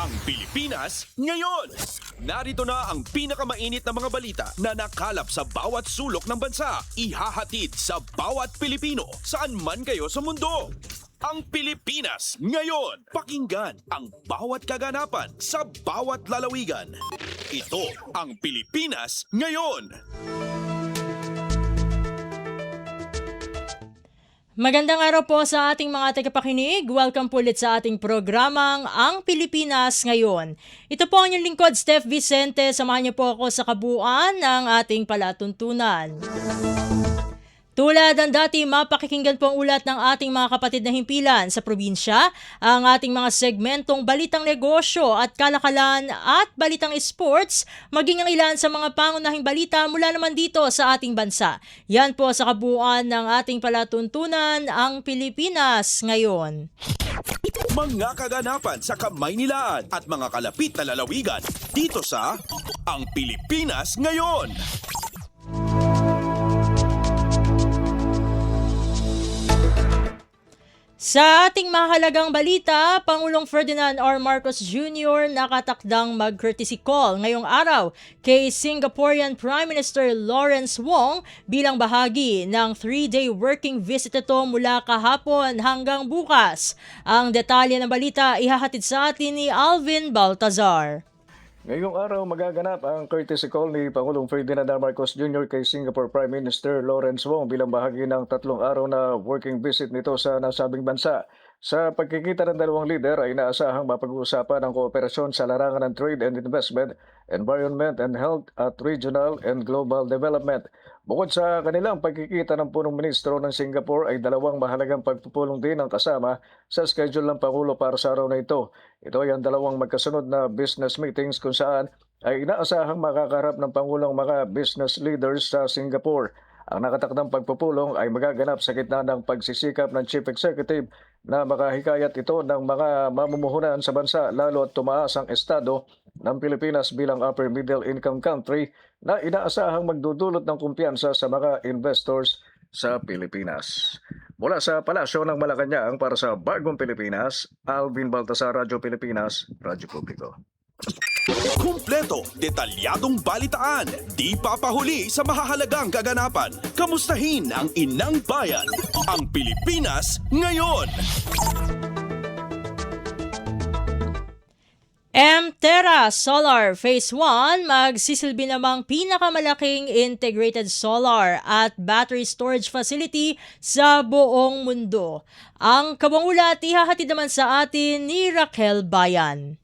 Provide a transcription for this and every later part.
Ang Pilipinas ngayon. Narito na ang pinakamainit na mga balita na nakalap sa bawat sulok ng bansa. Ihahatid sa bawat Pilipino saan man kayo sa mundo. Ang Pilipinas ngayon. Pakinggan ang bawat kaganapan sa bawat lalawigan. Ito ang Pilipinas ngayon. Magandang araw po sa ating mga tagapakinig. Welcome po ulit sa ating programang Ang Pilipinas Ngayon. Ito po ang inyong lingkod, Steph Vicente. Samahan niyo po ako sa kabuuan ng ating palatuntunan. Tulad ng dati, mapakikinggan po ang ulat ng ating mga kapatid na himpilan sa probinsya, ang ating mga segmentong balitang negosyo at kalakalan at balitang sports, maging ang ilan sa mga pangunahing balita mula naman dito sa ating bansa. Yan po sa kabuuan ng ating palatuntunan, ang Pilipinas ngayon. Mga kaganapan sa Kamaynilaan at mga kalapit na lalawigan dito sa Ang Pilipinas Ngayon. Sa ating mahalagang balita, Pangulong Ferdinand R. Marcos Jr. nakatakdang mag-courtesy call ngayong araw kay Singaporean Prime Minister Lawrence Wong bilang bahagi ng 3-day working visit ito mula kahapon hanggang bukas. Ang detalye ng balita ihahatid sa atin ni Alvin Baltazar. Ngayong araw magaganap ang courtesy call ni Pangulong Ferdinand R. Marcos Jr. kay Singapore Prime Minister Lawrence Wong bilang bahagi ng 3 araw na working visit nito sa nasabing bansa. Sa pagkikita ng dalawang lider ay inaasahang mapag-uusapan ang kooperasyon sa larangan ng trade and investment, environment and health at regional and global development. Bukod sa kanilang pagkikita ng punong ministro ng Singapore ay dalawang mahalagang pagpupulong din ang kasama sa schedule ng Pangulo para sa araw na ito. Ito ay ang dalawang magkasunod na business meetings kung saan ay inaasahang makakaharap ng Pangulong mga business leaders sa Singapore. Ang nakatakdang pagpupulong ay magaganap sa gitna ng pagsisikap ng Chief Executive na makahikayat ito ng mga mamumuhunan sa bansa lalo at tumaas ang estado ng Pilipinas bilang upper middle income country na inaasahang magdudulot ng kumpiyansa sa mga investors sa Pilipinas. Mula sa Palasyo ng Malacanang para sa Bagong Pilipinas, Alvin Baltasar, Radyo Pilipinas, Radyo Publiko. Kumpleto, detalyadong balitaan, di papahuli sa mahahalagang kaganapan. Kamustahin ang inang bayan, ang Pilipinas ngayon. Mterra Solar Phase 1 magsisilbi namang pinakamalaking integrated solar at battery storage facility sa buong mundo. Ang kabangulat ihahatid naman sa atin ni Raquel Bayan.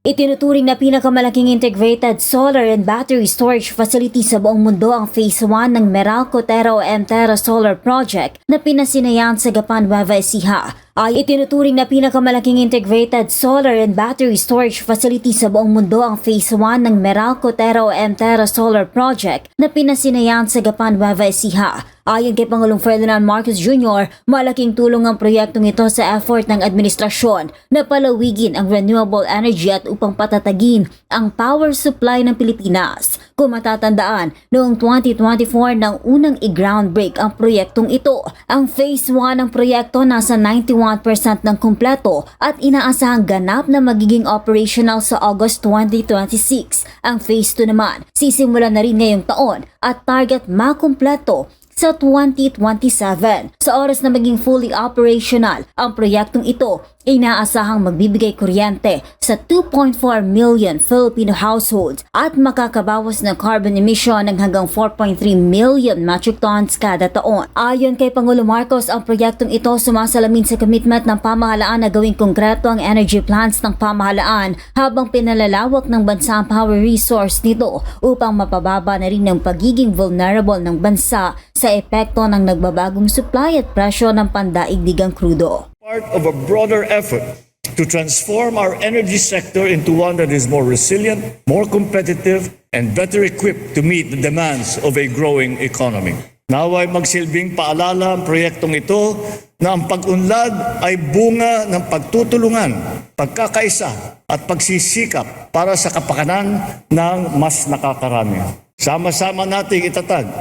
Itinuturing na pinakamalaking integrated solar and battery storage facility sa buong mundo ang Phase 1 ng Meralco Terra o Mterra Solar Project na pinasinayan sa Gapan, Nueva Ecija. Ay itinuturing na pinakamalaking integrated solar and battery storage facility sa buong mundo ang Phase 1 ng Meralco Terra o Mterra Solar Project na pinasinayan sa Gapan, Nueva Ecija. Ayon kay Pangulong Ferdinand Marcos Jr., malaking tulong ang proyektong ito sa effort ng administrasyon na palawigin ang renewable energy at upang patatagin ang power supply ng Pilipinas. Kung matatandaan, noong 2024 nang unang i-groundbreak ang proyektong ito. Ang Phase 1 ng proyekto nasa 91% ng kumpleto at inaasahang ganap na magiging operational sa August 2026. Ang Phase 2 naman, sisimula na rin ngayong taon at target makumpleto sa 2027. Sa oras na maging fully operational, ang proyektong ito inaasahang magbibigay kuryente sa 2.4 million Filipino households at makakabawas ng carbon emission ng hanggang 4.3 million metric tons kada taon. Ayon kay Pangulo Marcos, ang proyektong ito sumasalamin sa commitment ng pamahalaan na gawing konkreto ang energy plans ng pamahalaan habang pinalalawak ng bansa ang power resource nito upang mapababa na rin ang pagiging vulnerable ng bansa sa epekto ng nagbabagong supply at presyo ng pandaigdigang krudo. Part of a broader effort to transform our energy sector into one that is more resilient, more competitive, and better equipped to meet the demands of a growing economy. Nawa'y magsilbing paalala ang proyektong ito na ang pag-unlad ay bunga ng pagtutulungan, pagkakaisa at pagsisikap para sa kapakanan ng mas nakakarami. Sama-sama nating itatag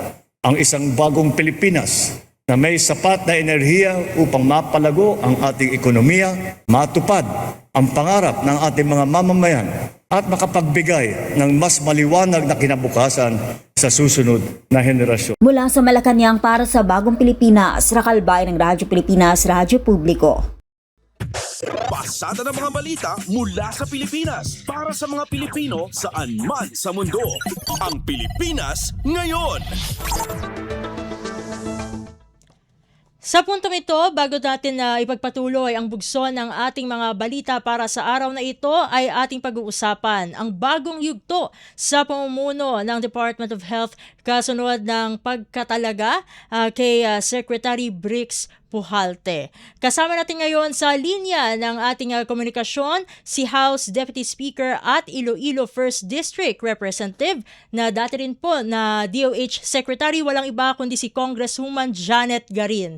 ang isang bagong Pilipinas na may sapat na enerhiya upang mapalago ang ating ekonomiya, matupad ang pangarap ng ating mga mamamayan at makapagbigay ng mas maliwanag na kinabukasan sa susunod na henerasyon. Mula sa Malacanang para sa Bagong Pilipinas, Rakal Bay ng Radyo Pilipinas, Radyo Publiko. Pasada ng mga balita mula sa Pilipinas para sa mga Pilipino saan man sa mundo. Ang Pilipinas ngayon. Sa puntong ito, bago natin na ipagpatuloy ang bugso ng ating mga balita para sa araw na ito, ay ating pag-uusapan ang bagong yugto sa pamumuno ng Department of Health kasunod ng pagkatalaga kay Secretary Briggs Pujalte. Kasama natin ngayon sa linya ng ating komunikasyon si House Deputy Speaker at Iloilo 1st District Representative na dati rin po na DOH Secretary, walang iba kundi si Congresswoman Janet Garin.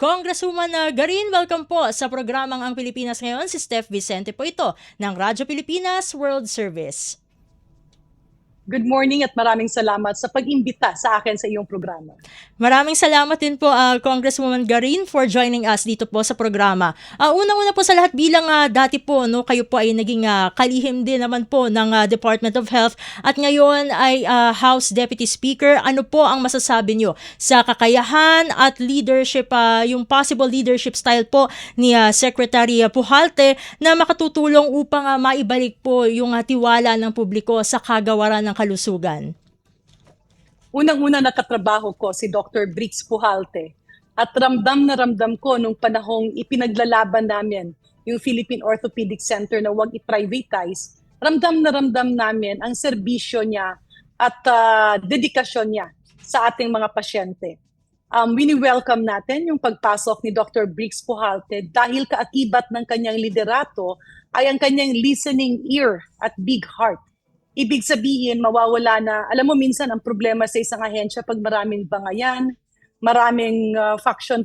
Congresswoman Garin, welcome po sa programang Ang Pilipinas Ngayon. Si Steph Vicente po ito ng Radyo Pilipinas World Service. Good morning at maraming salamat sa pag-imbita sa akin sa iyong programa. Maraming salamat din po Congresswoman Garin for joining us dito po sa programa. Unang-una po sa lahat bilang dati po kayo po ay naging kalihim din naman po ng Department of Health at ngayon ay House Deputy Speaker. Ano po ang masasabi nyo sa kakayahan at leadership, yung possible leadership style po ni Secretary Pujalte na makatutulong upang maibalik po yung tiwala ng publiko sa kagawaran ng kalusugan? Unang-una nakatrabaho ko si Dr. Briggs Pujalte at ramdam na ramdam ko nung panahong ipinaglalaban namin yung Philippine Orthopedic Center na huwag i-privatize, ramdam na ramdam namin ang serbisyo niya at dedikasyon niya sa ating mga pasyente. Wini-welcome natin yung pagpasok ni Dr. Briggs Pujalte dahil kaakibat ng kanyang liderato ay ang kanyang listening ear at big heart. Ibig sabihin, mawawala na, alam mo minsan ang problema sa isang ahensya pag maraming bangayan, maraming faction,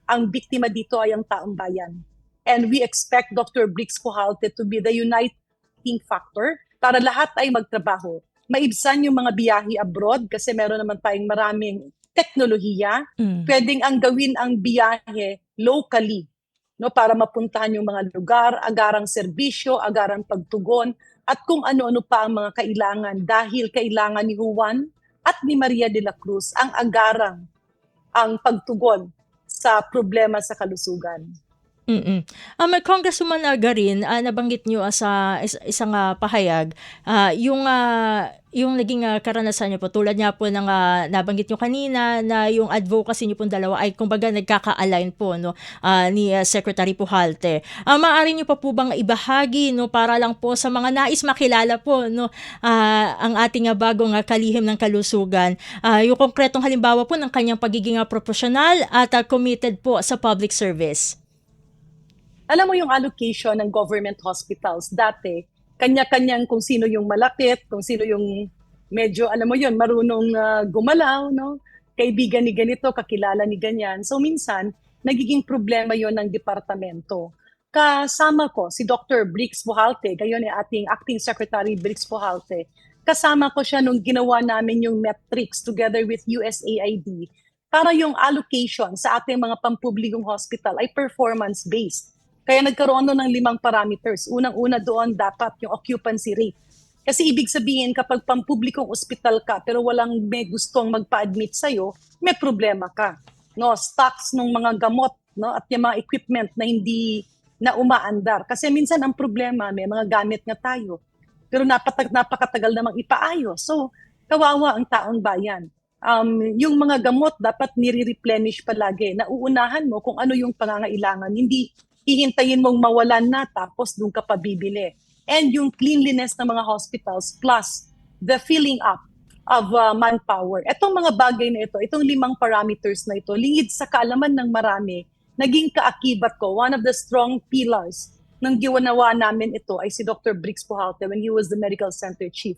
ang biktima dito ay ang taong bayan. And we expect Dr. Briggs Pujalte to be the uniting factor para lahat ay magtrabaho. Maibsan yung mga biyahe abroad kasi meron naman tayong maraming teknolohiya. Pwedeng ang gawin ang biyahe locally, no, para mapuntahan yung mga lugar, agarang serbisyo, agarang pagtugon, at kung ano-ano pa ang mga kailangan dahil kailangan ni Juan at ni Maria de la Cruz ang agarang ang pagtugon sa problema sa kalusugan. Congresswoman Garin, nabanggit niyo sa isang pahayag yung naging karanasan niyo po tulad niya po ng nabanggit niyo kanina na yung advocacy niyo po dalawa ay kumbaga nagkaka-align po ni Secretary Pujalte. Maaari niyo pa po bang ibahagi para lang po sa mga nais makilala po ang ating bagong kalihim ng kalusugan, yung konkretong halimbawa po ng kanyang pagiging profesional at committed po sa public service? Alam mo yung allocation ng government hospitals dati, kanya-kanyang kung sino yung malapit, kung sino yung medyo, alam mo yun, marunong gumalaw, no? Kaibigan ni ganito, kakilala ni ganyan. So minsan, nagiging problema yon ng departamento. Kasama ko si Dr. Briggs Pujalte, gayon ay ating Acting Secretary Briggs Pujalte. Kasama ko siya nung ginawa namin yung metrics together with USAID para yung allocation sa ating mga pampublikong hospital ay performance-based. Kaya nagkaroon ng 5 parameters. Unang-una doon dapat yung occupancy rate. Kasi ibig sabihin kapag pampublikong ospital ka pero walang may gustong magpa-admit sa'yo, may problema ka. No, stocks ng mga gamot, no, at yung mga equipment na hindi na umaandar. Kasi minsan ang problema, may mga gamit nga tayo. Pero napakatagal namang ipaayos. So, kawawa ang taong bayan. Yung mga gamot dapat nire-replenish palagi. Nauunahan mo kung ano yung pangangailangan. Hindi hihintayin mong mawalan na tapos doon ka pa bibili. And yung cleanliness ng mga hospitals plus the filling up of manpower. Itong mga bagay na ito, itong 5 parameters na ito, lingid sa kaalaman ng marami, naging kaakibat ko. One of the strong pillars ng ginawa namin ito ay si Dr. Briggs Pujalte when he was the medical center chief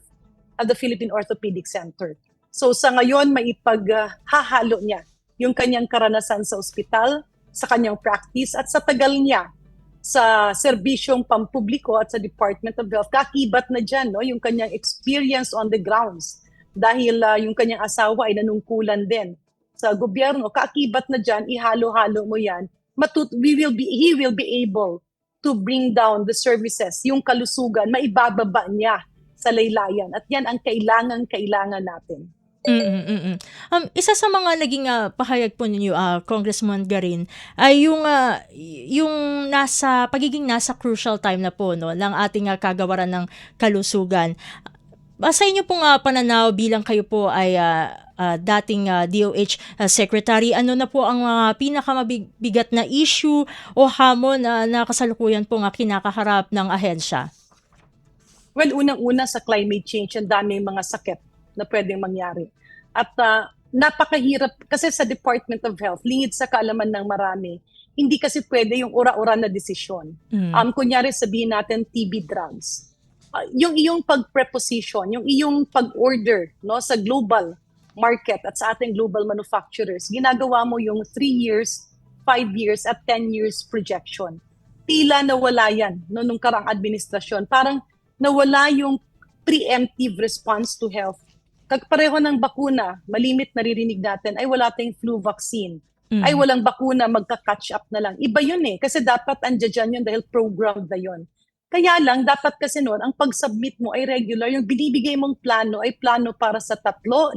at the Philippine Orthopedic Center. So sa ngayon, may ipaghahalo niya yung kanyang karanasan sa ospital, sa kanyang practice at sa tagal niya sa serbisyong pampubliko at sa Department of Health. Kakibat na dyan yung kanyang experience on the grounds dahil yung kanyang asawa ay nanungkulan din sa gobyerno, kaakibat na dyan, ihalo-halo mo yan, he will be able to bring down the services, yung kalusugan, maibababa niya sa laylayan. At yan ang kailangan natin. Isa sa mga naging pahayag po ninyo, Congressman Garin, ay yung pagiging nasa crucial time na po no ng ating kagawaran ng kalusugan. Sa inyo pong pananaw bilang kayo po ay dating DOH Secretary, ano na po ang pinakamabigat na issue o hamon na kasalukuyan pong kinakaharap ng ahensya? Well, unang-una sa climate change, ang daming mga sakit na pwedeng mangyari. At napakahirap kasi sa Department of Health, lingid sa kaalaman ng marami, hindi kasi pwede yung ura-ura na desisyon. Kunyari sabihin natin TB drugs. Yung iyong pag-preposition, yung iyong pag-order no, sa global market at sa ating global manufacturers, ginagawa mo yung 3 years, 5 years at 10 years projection. Tila nawala yan no, nung karang administrasyon. Parang nawala yung preemptive response to health. Kagpareho ng bakuna, malimit naririnig natin, ay wala tayong flu vaccine. Ay walang bakuna, magka-catch up na lang. Iba yun kasi dapat andyan yun dahil programmed na yun. Kaya lang, dapat kasi noon, ang pag-submit mo ay regular. Yung binibigay mong plano ay plano para sa 3, 5,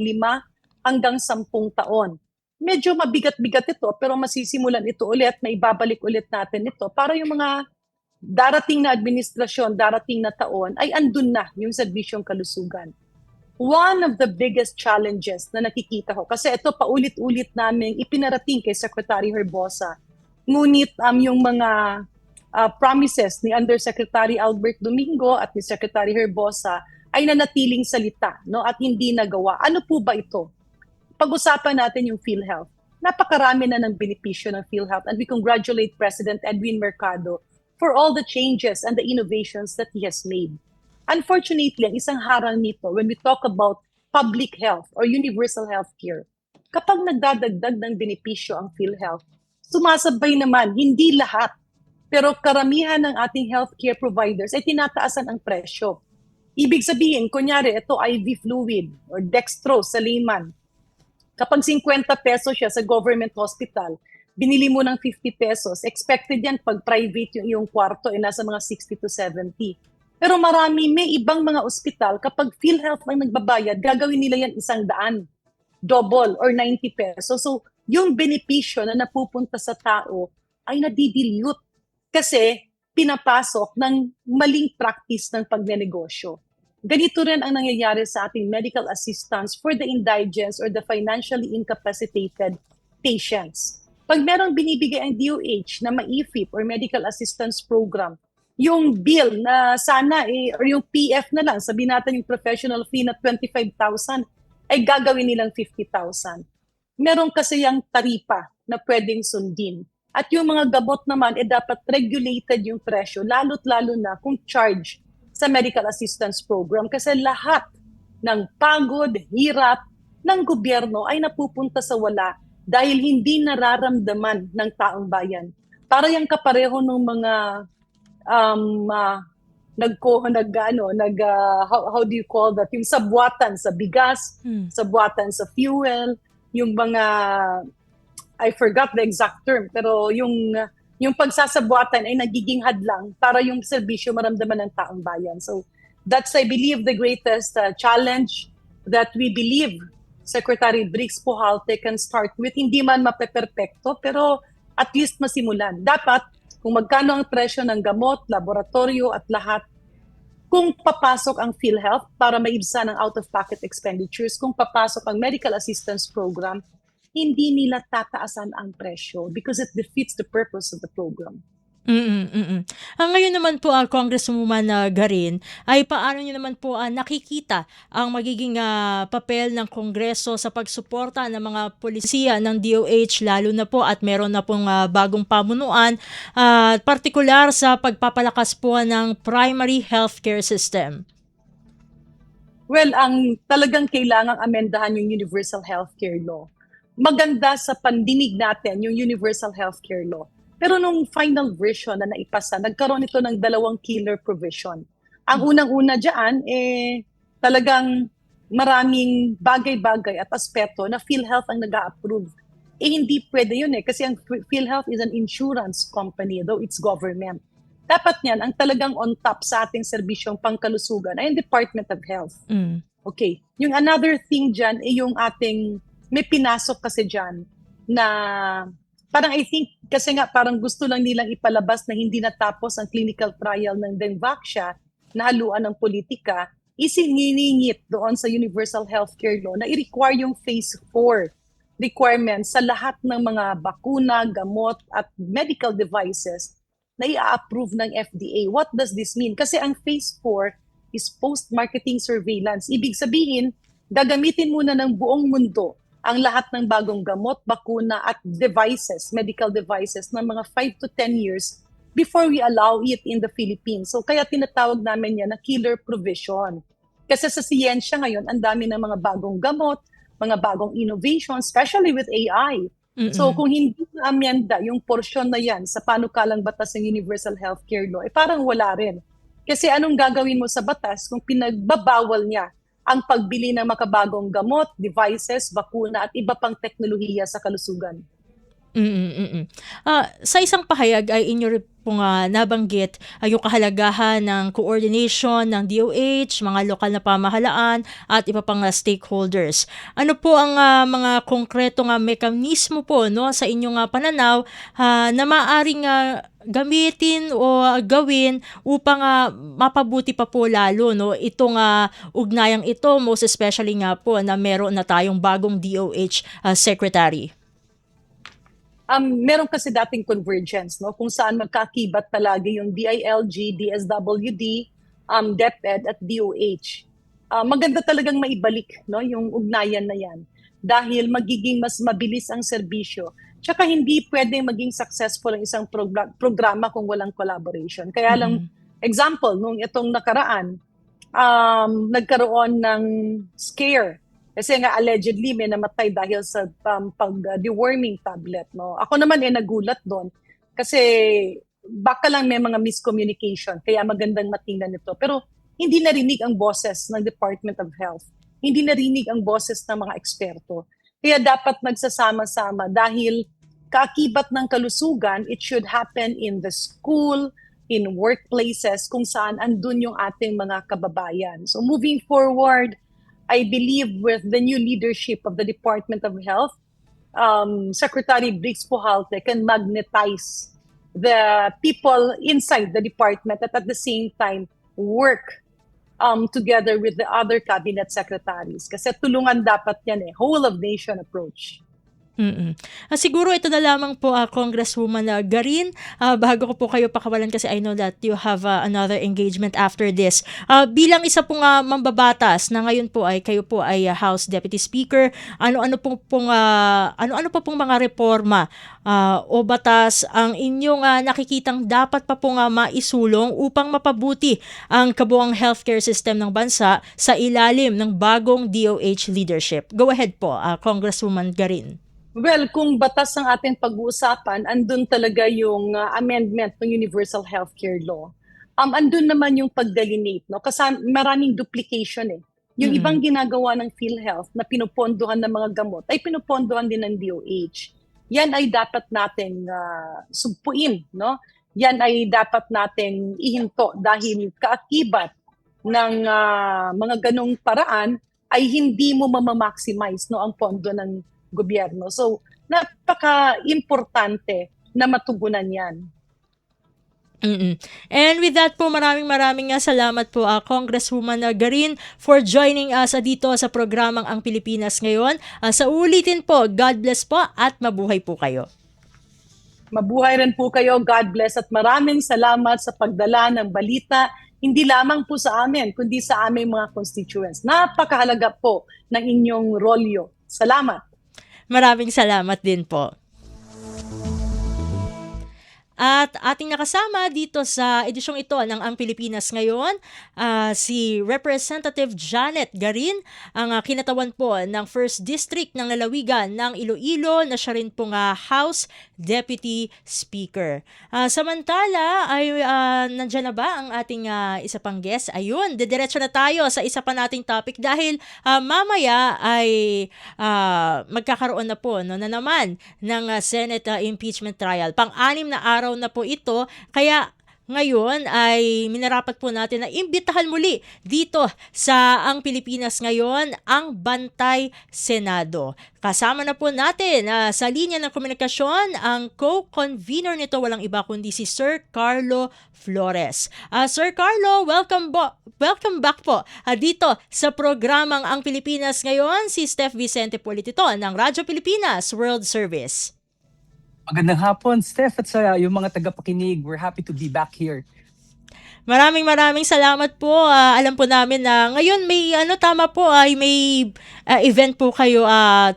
hanggang 10 taon. Medyo mabigat-bigat ito, pero masisimulan ito ulit, may babalik ulit natin ito para yung mga darating na administrasyon, darating na taon, ay andun na yung serbisyong kalusugan. One of the biggest challenges na nakikita ko, kasi ito paulit-ulit namin ipinarating kay Secretary Herbosa, ngunit yung mga promises ni Undersecretary Albert Domingo at ni Secretary Herbosa ay nanatiling salita no, at hindi nagawa. Ano po ba ito? Pag-usapan natin yung PhilHealth. Napakarami na ng benepisyo ng PhilHealth and we congratulate President Edwin Mercado for all the changes and the innovations that he has made. Unfortunately, ang isang harang nito when we talk about public health or universal health care, kapag nagdadagdag ng benepisyo ang PhilHealth, sumasabay naman, hindi lahat, pero karamihan ng ating healthcare providers ay tinataasan ang presyo. Ibig sabihin, kunyari, ito IV fluid or dextrose sa layman. Kapag 50 pesos siya sa government hospital, binili mo ng 50 pesos, expected yan pag private yung iyong kwarto ay nasa mga 60 to 70. Pero may ibang mga ospital, kapag PhilHealth lang nagbabayad, gagawin nila yan 100, double or 90 pesos. So, yung benepisyo na napupunta sa tao ay nadidilute kasi pinapasok ng maling practice ng pagnenegosyo. Ganito rin ang nangyayari sa ating medical assistance for the indigents or the financially incapacitated patients. Pag merong binibigay ang DOH na ma-IFIP or medical assistance program, yung bill na sana or yung PF na lang, sabihin natin yung professional fee na 25,000 ay gagawin nilang 50,000. Meron kasi yung taripa na pwedeng sundin. At yung mga gamot naman, dapat regulated yung presyo, lalo't lalo na kung charge sa medical assistance program. Kasi lahat ng pagod, hirap ng gobyerno ay napupunta sa wala dahil hindi nararamdaman ng taong bayan. Para yung kapareho ng mga how do you call that? Yung sabwatan sa bigas, sabwatan sa fuel, yung mga I forgot the exact term, pero yung pagsasabwatan ay nagiging hadlang para yung serbisyo maramdaman ng taong bayan. So that's, I believe, the greatest challenge that we believe Secretary Briggs Pujalte can start with. Hindi man mapeperpekto, pero at least masimulan. Dapat, kung magkano ang presyo ng gamot, laboratorio at lahat, kung papasok ang PhilHealth para maibsan ang out-of-pocket expenditures, kung papasok ang medical assistance program, hindi nila tataasan ang presyo because it defeats the purpose of the program. Ngayon naman po, Congresswoman Garin, ay paano niyo naman po nakikita ang magiging papel ng Kongreso sa pagsuporta ng mga polisiya ng DOH, lalo na po at meron na pong bagong pamunuan, partikular sa pagpapalakas po ng primary healthcare system? Well, ang talagang kailangang amendahan yung Universal Healthcare Law. Maganda sa pandinig natin yung Universal Healthcare Law. Pero nung final version na naipasa, nagkaroon ito ng 2 killer provision. Ang unang-una dyan, talagang maraming bagay-bagay at aspeto na PhilHealth ang nag-a-approve. Hindi pwede yun kasi ang PhilHealth is an insurance company, though it's government. Dapat yan, ang talagang on top sa ating serbisyong pangkalusugan ay ang Department of Health. Okay. Yung another thing dyan ay yung ating, may pinasok kasi dyan na parang I think, kasi nga parang gusto lang nilang ipalabas na hindi natapos ang clinical trial ng Dengvaxia na haluan ng politika, isininingit doon sa Universal Healthcare Law na i-require yung Phase 4 requirements sa lahat ng mga bakuna, gamot at medical devices na i-approve ng FDA. What does this mean? Kasi ang Phase 4 is post-marketing surveillance. Ibig sabihin, gagamitin muna ng buong mundo ang lahat ng bagong gamot, bakuna at devices, medical devices ng mga 5 to 10 years before we allow it in the Philippines. So kaya tinatawag namin yan na killer provision. Kasi sa siyensya ngayon, ang dami ng mga bagong gamot, mga bagong innovation, especially with AI. So kung hindi na-amenda yung porsyon na yan sa panukalang batas ng Universal Healthcare Law, parang wala rin. Kasi anong gagawin mo sa batas kung pinagbabawal niya ang pagbili ng makabagong gamot, devices, bakuna at iba pang teknolohiya sa kalusugan? Sa isang pahayag ay inyo rin pong nabanggit yung kahalagahan ng coordination ng DOH, mga lokal na pamahalaan at iba pang stakeholders. Ano po ang mga konkretong mekanismo po sa inyong pananaw na maaaring gamitin o gawin upang mapabuti pa po lalo itong ugnayang ito, most especially nga po na meron na tayong bagong DOH secretary? Meron kasi dating convergence, kung saan magkakibat palagi yung DILG, DSWD, DepEd at DOH. Maganda talagang maibalik yung ugnayan na yan dahil magiging mas mabilis ang serbisyo. Tsaka hindi pwedeng maging successful ang isang programa kung walang collaboration. Kaya lang, example, nung itong nakaraan, nagkaroon ng scare. Kasi nga allegedly may namatay dahil sa pag-deworming tablet. Ako naman nagulat doon kasi baka lang may mga miscommunication kaya magandang matingnan ito. Pero hindi narinig ang boses ng Department of Health. Hindi narinig ang boses ng mga eksperto. Kaya dapat nagsasama-sama dahil kaakibat ng kalusugan, it should happen in the school, in workplaces, kung saan andun yung ating mga kababayan. So moving forward, I believe with the new leadership of the Department of Health, Secretary Briggs Pujalte can magnetize the people inside the department at the same time work together with the other cabinet secretaries. Kasi tulungan dapat yan whole of nation approach. Siguro ito na lamang po Congresswoman Garin, bago ko po kayo pakawalan kasi I know that you have another engagement after this. Bilang isa pong mambabatas na ngayon po ay kayo po ay House Deputy Speaker, ano-ano po pong mga reforma o batas ang inyong nakikitang dapat pa pong maisulong upang mapabuti ang kabuuang healthcare system ng bansa sa ilalim ng bagong DOH leadership? Go ahead po, Congresswoman Garin. Well, kung batas ang ating pag-uusapan, andun talaga yung amendment ng Universal Healthcare Law. Andun naman yung pag-delineate, kasi maraming duplication Yung ibang ginagawa ng PhilHealth na pinupondohan ng mga gamot ay pinupondohan din ng DOH. Yan ay dapat nating sugpuin, Yan ay dapat nating ihinto dahil kaakibat ng mga ganong paraan ay hindi mo mamamaximize ang pondo ng gobyerno. So, napaka-importante na matugunan yan. And with that po, maraming salamat po Congresswoman Garin for joining us dito sa programang Ang Pilipinas Ngayon. Sa ulitin po, God bless po at mabuhay po kayo. Mabuhay rin po kayo, God bless at maraming salamat sa pagdala ng balita, hindi lamang po sa amin, kundi sa aming mga constituents. Napakahalaga po ng inyong rolyo. Salamat. Maraming salamat din po. At ating nakasama dito sa edisyong ito ng Ang Pilipinas Ngayon, si Representative Janet Garin, ang kinatawan po ng 1st District ng Lalawigan ng Iloilo na siya rin pong House Deputy Speaker. Samantala ay nandyan na ba ang ating isa pang guest? Ayun, didiretso na tayo sa isa pa nating topic dahil mamaya ay magkakaroon na po na naman ng Senate impeachment trial. Pang-anim na araw na po ito, kaya ngayon ay minarapat po natin na imbitahan muli dito sa Ang Pilipinas Ngayon ang Bantay Senado. Kasama na po natin sa linya ng komunikasyon ang co-convener nito, walang iba kundi si Sir Carlo Flores. Sir Carlo, welcome back po dito sa programang Ang Pilipinas Ngayon. Si Steph Vicente po ulit ito ng Radyo Pilipinas World Service. Magandang hapon, Steph, at sa yung mga tagapakinig. We're happy to be back here. Maraming salamat po. Alam po namin na ngayon may tama po ay may event po kayo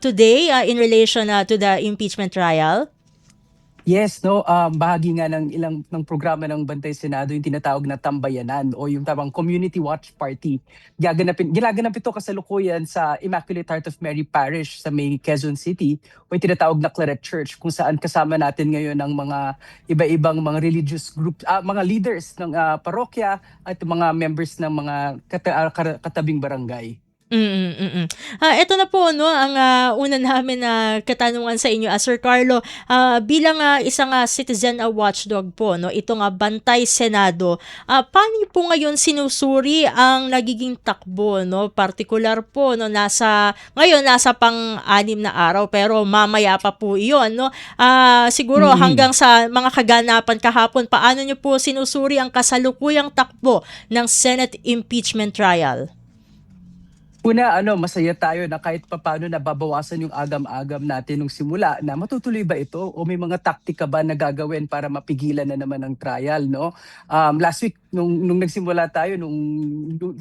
today in relation to the impeachment trial. Yes, bahagi nga ng programa ng Bantay Senado yung tinatawag na Tambayanan o yung tawag Community Watch Party. Ginaganap ito kasalukuyan sa Immaculate Heart of Mary Parish sa may Quezon City o yung tinatawag na Claret Church, kung saan kasama natin ngayon ang mga iba-ibang mga religious group, mga leaders ng parokya at mga members ng mga katabing barangay. Ito na po ang una namin na katanungan sa inyo, Sir Carlo, bilang isang citizen watchdog po, itong Bantay Senado. Paano po ngayon sinusuri ang nagiging takbo, Partikular po nasa pang-anim na araw pero mamaya pa po 'yon, siguro hanggang sa mga kaganapan kahapon, paano niyo po sinusuri ang kasalukuyang takbo ng Senate impeachment trial? Una, masaya tayo na kahit papaano nababawasan yung agam-agam natin nung simula na matutuloy ba ito o may mga taktika ba na gagawin para mapigilan na naman ang trial, no? Last week, nung nagsimula tayo, nung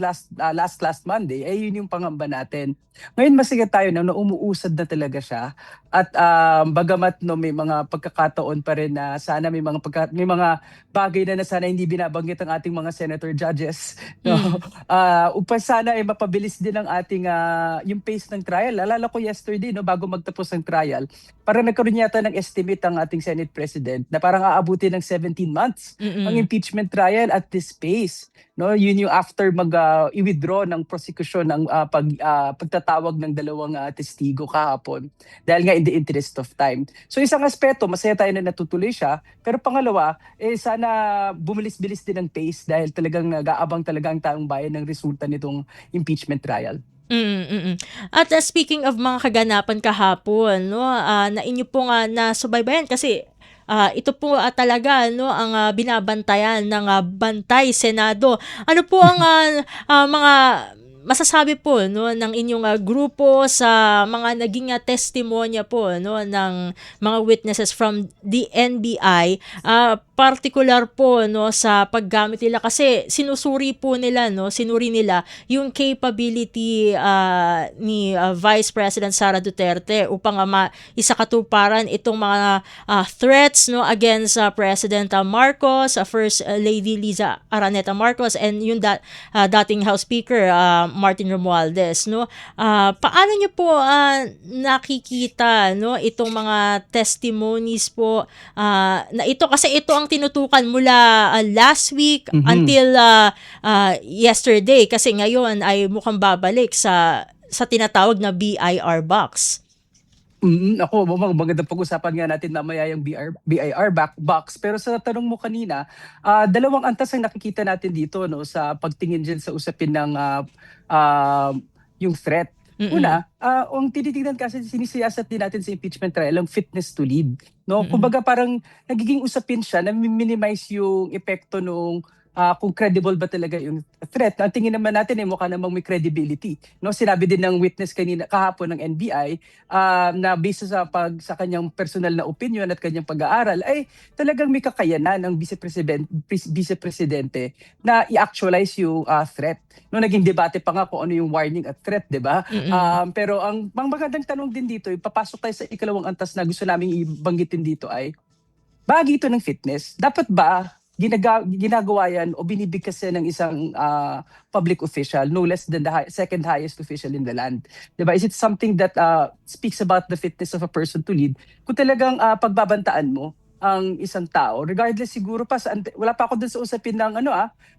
last Monday, yun yung pangamba natin. Ngayon masaya tayo na umuusad na talaga siya at bagamat may mga pagkakataon pa rin na sana may mga bagay na sana hindi binabanggit ang ating mga senator judges, no? Upang sana ay mapabilis din ang ating yung pace ng trial. Alala ko yesterday, bago magtapos ang trial, parang nagkaroon yata ng estimate ang ating Senate President na parang aabutin ng 17 months ang impeachment trial at this pace. No, yun yung after i-withdraw ng prosecution ng pagtatawag ng dalawang testigo kahapon dahil nga in the interest of time. So isang aspeto, masaya tayo na natutuloy siya, pero pangalawa, sana bumilis-bilis din ang pace dahil talagang nag-aabang talaga ang taong bayan ng resulta nitong impeachment trial. At speaking of mga kaganapan kahapon, na inyo po nga nasubaybayan kasi ito po talaga ang binabantayan ng Bantay Senado. Ano po ang mga masasabi po ng inyong grupo sa mga naging testimonya po ng mga witnesses from the NBI, particular po sa paggamit nila kasi sinuri nila yung capability ni Vice President Sara Duterte upang isakatuparan itong mga threats against President Marcos, First Lady Liza Araneta Marcos, and yung dating House Speaker Martin Romualdez. Paano niyo po nakikita itong mga testimonies po na ito, kasi ito ang tinutukan mula last week until yesterday, kasi ngayon ay mukhang babalik sa tinatawag na BIR box. Ako, maganda pag-usapan nga natin mamaya yung BIR box. Pero sa tanong mo kanina, dalawang antas ang nakikita natin dito sa pagtingin dyan sa usapin ng yung threat. Una, ang tinitingnan kasi sinisiyasat din natin sa impeachment trial ang fitness to lead. Kumbaga parang nagiging usapin siya na minimize yung epekto nung kung credible ba talaga yung threat. Ang tingin naman natin mukha namang may credibility. Sinabi din ng witness kahapon ng NBI na based sa kanyang personal na opinion at kanyang pag-aaral ay talagang may kakayanan ng vice-presidente na i-actualize yung threat. Naging debate pa nga kung ano yung warning at threat, di ba? Pero ang magandang tanong din dito, papasok tayo sa ikalawang antas na gusto namin ibanggitin dito ay bahagi ito ng fitness. Dapat ba ginagawa yan o binibigkasin ng isang public official, no less than the second highest official in the land? Diba? Is it something that speaks about the fitness of a person to lead? Kung talagang pagbabantaan mo ang isang tao, regardless siguro pa, wala pa ako dun sa usapin ng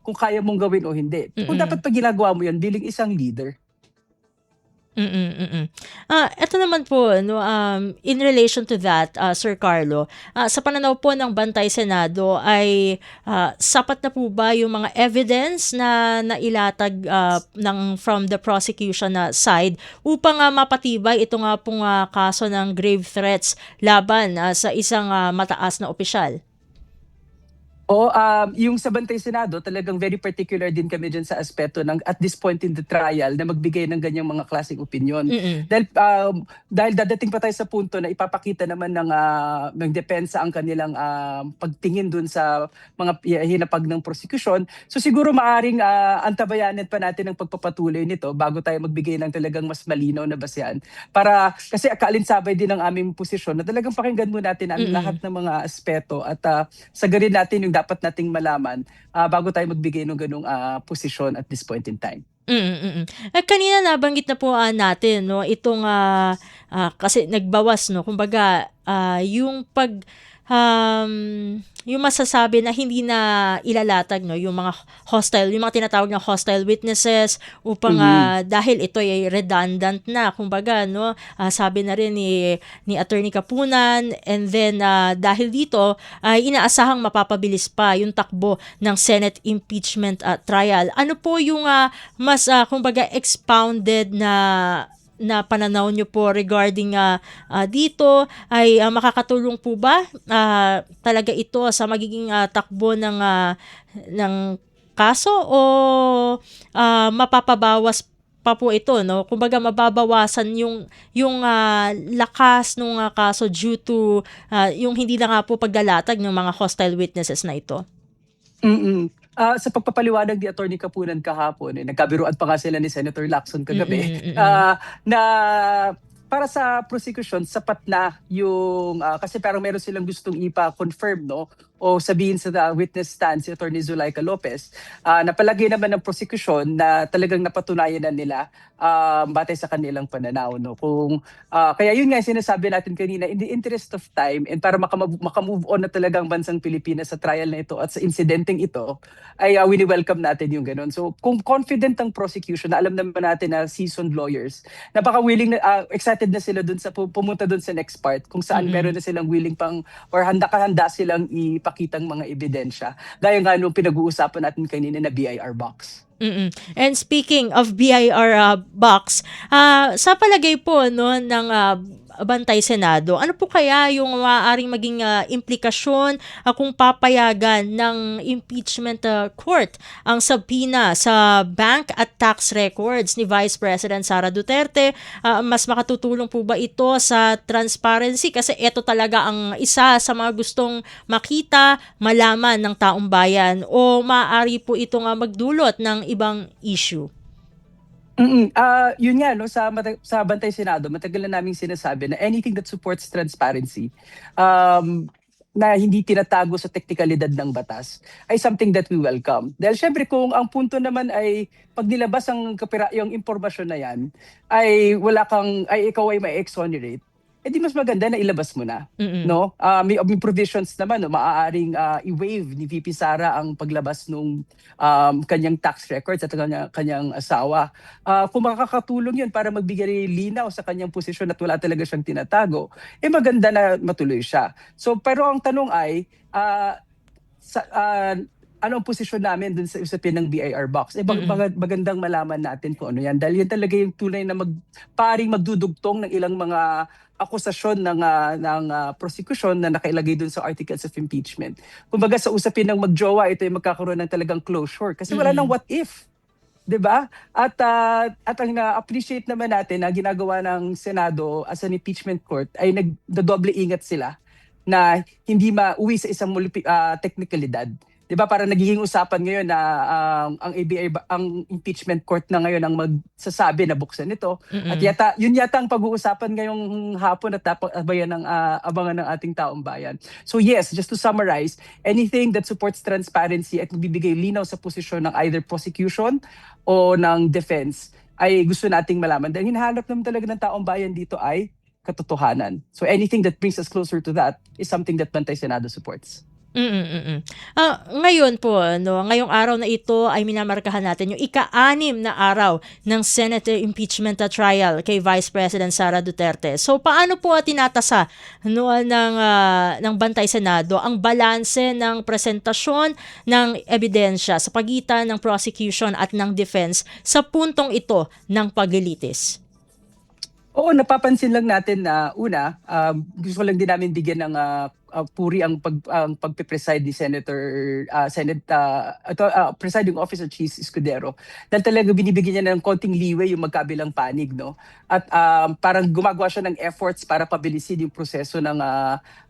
kung kaya mong gawin o hindi. Kung dapat pa ginagawa mo yan bilang isang leader. Eto naman po, no, in relation to that, Sir Carlo, sa pananaw po ng Bantay Senado ay sapat na po ba yung mga evidence na nailatag from the prosecution na side upang mapatibay ito nga pong kaso ng grave threats laban sa isang mataas na opisyal? O yung sa Bantay Senado, talagang very particular din kami dyan sa aspeto ng at this point in the trial na magbigay ng ganyang mga klaseng opinion. Dahil dadating pa tayo sa punto na ipapakita naman ng depensa ang kanilang pagtingin dun sa mga hinapag ng prosecution. So siguro maaring antabayanan pa natin ang pagpapatuloy nito bago tayo magbigay ng talagang mas malinaw na basehan. Kasi akalinsabay din ang aming posisyon na talagang pakinggan mo natin ang lahat ng mga aspeto at sagarin natin yung dapat nating malaman bago tayo magbigay ng ganung posisyon at this point in time. Kanina nabanggit na po natin, no, itong kasi nagbawas, no, kumbaga yung yung masasabi na hindi na ilalatag, no, yung mga tinatawag na hostile witnesses upang dahil ito ay redundant na, kumbaga, no, sabi na rin ni Attorney Kapunan, and then dahil dito ay inaasahang mapapabilis pa yung takbo ng Senate impeachment trial. Ano po yung mas kumbaga expounded na pananaw nyo po regarding dito ay makakatulong po ba talaga ito sa magiging takbo ng kaso o mapapabawas pa po ito, no? Kumbaga mababawasan yung lakas ng kaso due to yung hindi na nga po paglalatag ng mga hostile witnesses na ito. Sa pagpapaliwanag ni Attorney Kapunan kahapon, nagkabiruan pa nga sila ni Senator Lacson kagabi, na para sa prosecution, sapat na yung, kasi parang meron silang gustong ipa-confirm, no? O sabihin sa witness stand si Attorney Zulaika Lopez, na palagi naman ng prosecution na talagang napatunayan na nila batay sa kanilang pananaw. No? Kaya yun nga sinasabi natin kanina, in the interest of time and para makamove on na talagang bansang Pilipinas sa trial na ito at sa insidenteng ito, ay wini-welcome natin yung ganun. So kung confident ang prosecution, na alam naman natin na seasoned lawyers, napaka-willing na, excited na sila dun sa pumunta dun sa next part, kung saan meron na silang willing pang, or handa silang ipakitang mga ebidensya. Gaya nga nung pinag-uusapan natin kanina na BIR box. And speaking of BIR box, sa palagay po, no, ng Bantay Senado, ano po kaya yung maaaring maging implikasyon kung papayagan ng impeachment court ang subpoena sa bank at tax records ni Vice President Sara Duterte? Mas makatutulong po ba ito sa transparency? Kasi ito talaga ang isa sa mga gustong makita, malaman ng taong bayan, o maaari po ito nga magdulot ng ibang issue? Yun nga, no, sa Bantay Senado, matagal na naming sinasabi na anything that supports transparency, na hindi tinatago sa teknikalidad ng batas, ay something that we welcome. Dahil syempre kung ang punto naman ay pag nilabas yung impormasyon na yan, ay ikaw ay ma-exonerate, di mas maganda na ilabas mo na. No? May provisions naman, no, maaaring i-waive ni VP Sara ang paglabas nung kanyang tax records at kanyang asawa. Kung makakatulong yun para magbigay linaw sa kanyang posisyon at wala talaga siyang tinatago, maganda na matuloy siya. So, pero ang tanong ay, ano ang posisyon namin dun sa usapin ng BIR box? Magandang malaman natin kung ano yan. Dahil yan talaga yung tunay na paring magdudugtong ng ilang mga akusasyon ng prosecution na nakailagay dun sa articles of impeachment. Kumbaga sa usapin ng magjowa, ito yung magkakaroon ng talagang closure. Kasi wala nang what if. 'Di ba? At ang appreciate naman natin na ginagawa ng Senado as an impeachment court ay nagdodoble ingat sila na hindi mauwi sa isang technicalidad. 'Di ba parang nagiging usapan ngayon na ang ABI ang impeachment court na ngayon ang magsasabi na buksan ito. At yun yata ang pag-uusapan ngayong hapon at dapat abangan ng ating taong bayan. So yes, just to summarize, anything that supports transparency at magbibigay linaw sa posisyon ng either prosecution o ng defense ay gusto nating malaman. Dahil hinahanap naman talaga ng taong bayan dito ay katotohanan. So anything that brings us closer to that is something that Bantay Senado supports. Ngayon po, no, ngayong araw na ito ay minamarkahan natin yung ika-6 na araw ng Senate impeachment trial kay Vice President Sara Duterte. So paano po tinatasa ng Bantay Senado ang balanse ng presentasyon ng ebidensya sa pagitan ng prosecution at ng defense sa puntong ito ng paglilitis? Oo, napapansin lang natin na gusto lang din namin bigyan ng puri ang pagpe-preside ni Presiding Officer Cheese Escudero. Dahil talaga binibigyan niya ng konting leeway yung magkabilang panig, no? At parang gumagawa siya ng efforts para pabilisin yung proseso ng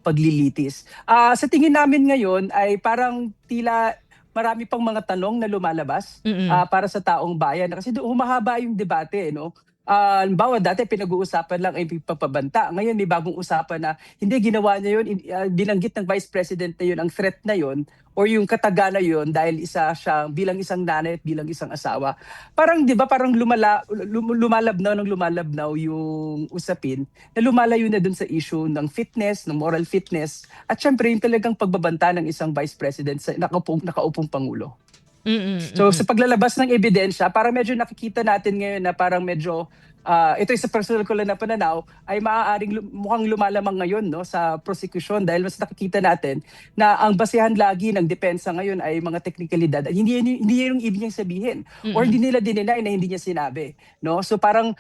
paglilitis. Sa tingin namin ngayon ay parang tila marami pang mga tanong na lumalabas para sa taong bayan. Kasi doon humahaba yung debate, no? Halimbawa, dati pinag-uusapan lang ay pagpapabanta. Ngayon may bagong usapan na hindi ginawa niya yun, binanggit ng Vice President na yun, ang threat na yun, or yung kataga na yun dahil isa siya bilang isang nanay at bilang isang asawa. Parang, di ba, parang lumalabnaw yung usapin na lumalayo na dun sa issue ng fitness, ng moral fitness, at syempre yung talagang pagbabanta ng isang Vice President sa nakaupong Pangulo. So sa paglalabas ng ebidensya, parang medyo nakikita natin ngayon na parang medyo, ito sa personal ko lang na pananaw, ay maaaring mukhang lumalamang ngayon, no, sa prosecution dahil mas nakikita natin na ang basehan lagi ng depensa ngayon ay mga teknikalidad. Hindi yun yung ibig niyang sabihin. Or hindi nila dinenay na hindi niya sinabi. No? So parang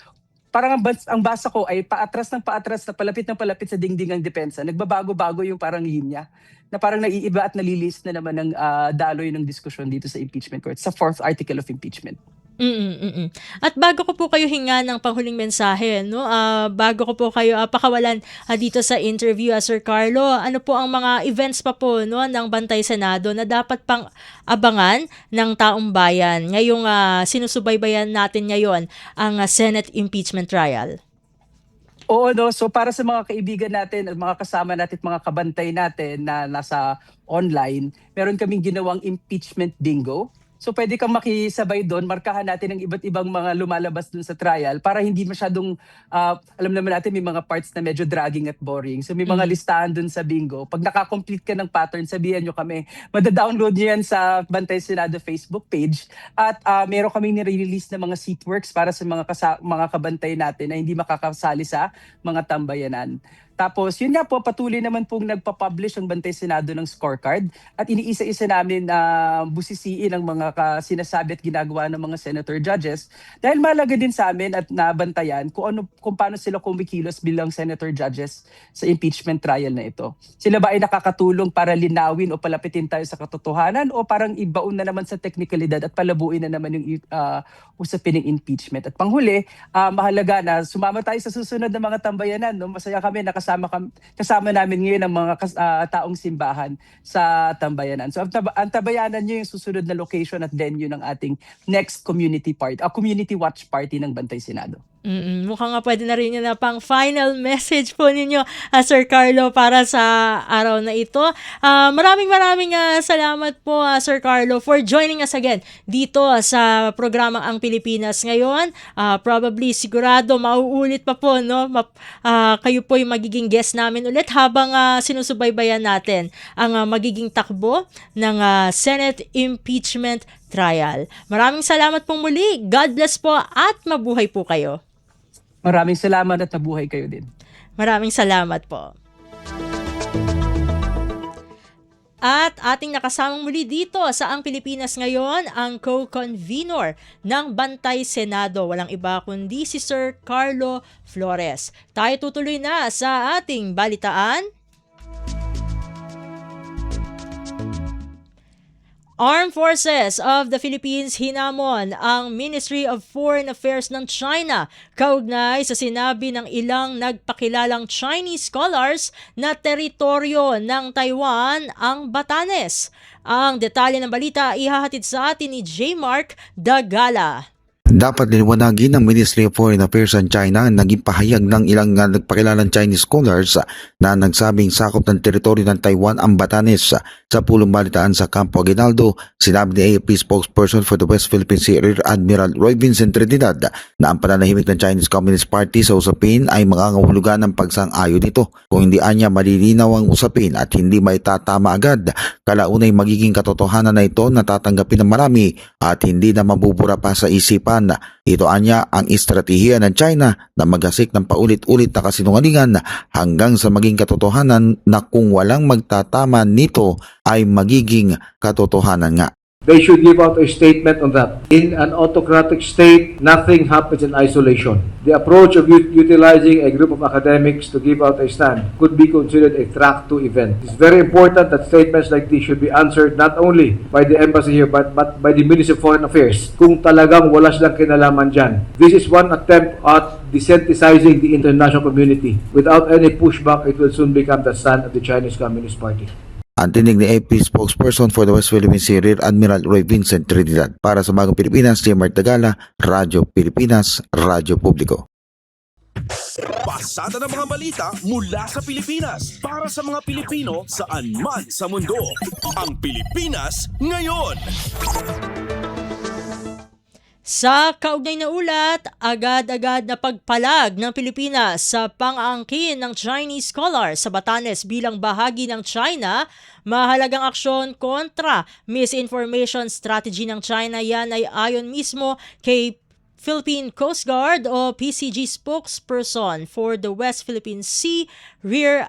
ang basa ko ay paatras na palapit sa dingding ang depensa. Nagbabago-bago yung parang linya na parang naiiba at nalilis na naman ng daloy ng diskusyon dito sa impeachment court, sa 4th article of impeachment. At bago ko po kayo hinga ng panghuling mensahe, no, bago ko po kayo pakawalan dito sa interview, Sir Carlo, ano po ang mga events pa po, no, ng Bantay Senado na dapat pang abangan ng taong bayan ngayong sinusubaybayan natin ngayon ang Senate impeachment trial? Oo, no? So para sa mga kaibigan natin at mga kasama natin at mga kabantay natin na nasa online, meron kaming ginawang impeachment bingo. So pwede kang makisabay doon, markahan natin ang iba't ibang mga lumalabas doon sa trial para hindi masyadong, alam naman natin may mga parts na medyo dragging at boring. So may mga listahan doon sa bingo. Pag nakakomplete ka ng pattern, sabihan nyo kami. Madadownload nyo yan sa Bantay Senado Facebook page. At meron kaming nire-release na mga seatworks para sa mga kabantay natin na hindi makakasali sa mga tambayanan. Tapos, yun nga po, patuloy naman pong nagpa-publish ang Bantay Senado ng scorecard at iniisa-isa namin busisiin ang mga sinasabi at ginagawa ng mga senator judges dahil mahalaga din sa amin at nabantayan kung paano sila kumikilos bilang senator judges sa impeachment trial na ito. Sila ba ay nakakatulong para linawin o palapitin tayo sa katotohanan o parang ibaon na naman sa teknikalidad at palabuin na naman yung usapin ng impeachment. At panghuli, mahalaga na sumama tayo sa susunod na mga tambayanan. No? Masaya kami na kasama namin ngayon ang mga taong simbahan sa tambayanan. So ang tambayanan nyo yung susunod na location at venue ng ating next community watch party ng Bantay Senado. Mukhang nga pwede na rin yun na pang final message po ninyo, Sir Carlo, para sa araw na ito. Maraming salamat po, Sir Carlo, for joining us again dito sa programang Ang Pilipinas Ngayon. Probably, sigurado, mauulit pa po, no? Kayo po yung magiging guest namin ulit habang sinusubaybayan natin ang magiging takbo ng Senate impeachment trial. Maraming salamat pong muli. God bless po at mabuhay po kayo. Maraming salamat at nabuhay kayo din. Maraming salamat po. At ating nakasamang muli dito sa Ang Pilipinas Ngayon, ang co-convenor ng Bantay Senado. Walang iba kundi si Sir Carlo Flores. Tayo tutuloy na sa ating balitaan. Armed Forces of the Philippines hinamon ang Ministry of Foreign Affairs ng China kaugnay sa sinabi ng ilang nagpakilalang Chinese scholars na teritoryo ng Taiwan ang Batanes. Ang detalye ng balita ihahatid sa atin ni J. Mark Dagala. Dapat liwanagin ng Ministry of Foreign Affairs ng China ang naging pahayag ng ilang nagpakilalang Chinese scholars na nagsabing sakop ng teritoryo ng Taiwan ang Batanes. Sa pulong balitaan sa Campo Aguinaldo, sinabi ni AFP spokesperson for the West Philippine Sea Rear Admiral Roy Vincent Trinidad na ang pananahimik ng Chinese Communist Party sa usapin ay makangahulugan ng pagsang-ayon nito. Kung hindi anya malilinaw ang usapin at hindi maitatama agad, kalaunay magiging katotohanan na ito na tatanggapin ng marami at hindi na mabubura pa sa isipan. Ito anya ang estratehiya ng China na maghasik ng paulit-ulit na kasinungalingan hanggang sa maging katotohanan na kung walang magtatama nito ay magiging katotohanan nga. They should give out a statement on that. In an autocratic state, nothing happens in isolation. The approach of utilizing a group of academics to give out a stand could be considered a track to event. It's very important that statements like these should be answered not only by the embassy here but by the Ministry of Foreign Affairs kung talagang wala silang kinalaman dyan. This is one attempt at desensitizing the international community. Without any pushback, it will soon become the stand of the Chinese Communist Party. Ang tinig ni AP spokesperson for the West Philippine Sea Rear Admiral Roy Vincent Trinidad. Para sa Bagong Pilipinas, J. Mark Dagala, Radyo Pilipinas, Radyo Publiko. Pasada ng mga balita mula sa Pilipinas para sa mga Pilipino saan man sa mundo. Ang Pilipinas ngayon. Sa kaugnay na ulat, agad-agad na pagpalag ng Pilipinas sa pang-aangkin ng Chinese scholar sa Batanes bilang bahagi ng China, mahalagang aksyon kontra misinformation strategy ng China. Yan ay ayon mismo kay Philippine Coast Guard o PCG spokesperson for the West Philippine Sea Rear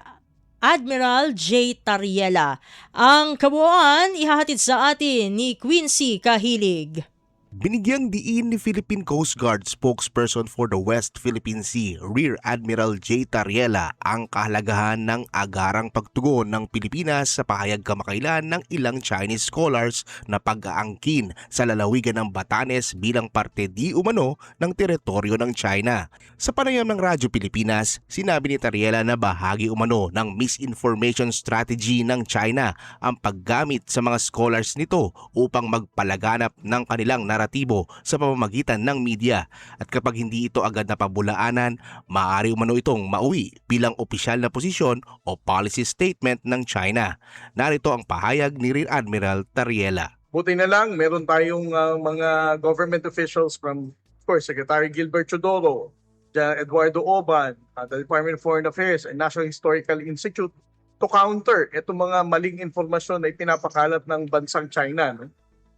Admiral J. Tariela. Ang kabuuan ihahatid sa atin ni Quincy Kahilig. Binigyang diin ni Philippine Coast Guard spokesperson for the West Philippine Sea, Rear Admiral J. Tariela, ang kahalagahan ng agarang pagtugon ng Pilipinas sa pahayag kamakailan ng ilang Chinese scholars na pag-aangkin sa lalawigan ng Batanes bilang parte di umano ng teritoryo ng China. Sa panayam ng Radyo Pilipinas, sinabi ni Tariela na bahagi umano ng misinformation strategy ng China ang paggamit sa mga scholars nito upang magpalaganap ng kanilang naratibo sa pamamagitan ng media, at kapag hindi ito agad napabulaanan, maaari umano itong mauwi bilang opisyal na posisyon o policy statement ng China. Narito ang pahayag ni Rear Admiral Tariela. Buti na lang, meron tayong mga government officials from, of course, Secretary Gilbert Chodoro, Eduardo Oban, the Department of Foreign Affairs and National Historical Institute to counter itong mga maling informasyon na ipinapakalat ng bansang China. No?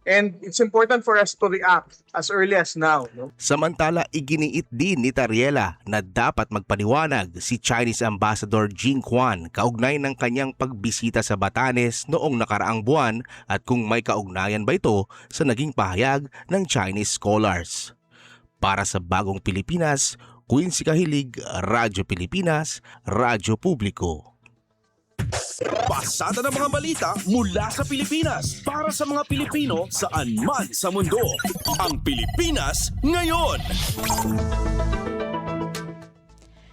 And it's important for us to react as early as now. No? Samantala, iginiit din ni Tariela na dapat magpaliwanag si Chinese Ambassador Jing Quan kaugnay ng kanyang pagbisita sa Batanes noong nakaraang buwan at kung may kaugnayan ba ito sa naging pahayag ng Chinese scholars. Para sa Bagong Pilipinas, Quincy Kahilig, Radyo Pilipinas, Radyo Publiko. Pasada ng mga balita mula sa Pilipinas para sa mga Pilipino saan man sa mundo. Ang Pilipinas ngayon.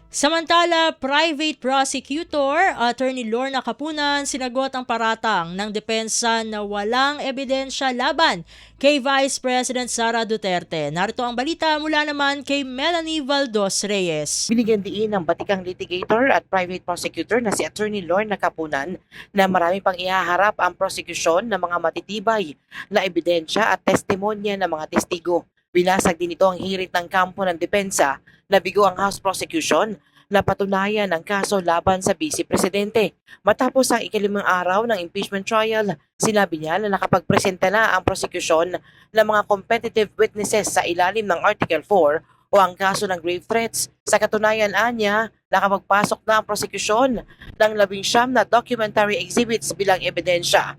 Samantala, private prosecutor Attorney Lorna Capunan sinagot ang paratang ng depensa na walang ebidensya laban kay Vice President Sara Duterte. Narito ang balita mula naman kay Melanie Valdos Reyes. Binigyan diin ng batikang litigator at private prosecutor na si Attorney Lorna Capunan na marami pang ihaharap ang prosekusyon ng mga matitibay na ebidensya at testimonya ng mga testigo. Binasag din ito ang hirit ng kampo ng depensa na bigo ang House Prosecution na patunayan ang kaso laban sa Vice Presidente. Matapos ang ikalimang araw ng impeachment trial, sinabi niya na nakapagpresenta na ang prosecution ng mga competitive witnesses sa ilalim ng Article 4 o ang kaso ng grave threats. Sa katunayan anya, nakapagpasok na ang prosecution ng 19 na documentary exhibits bilang ebidensya.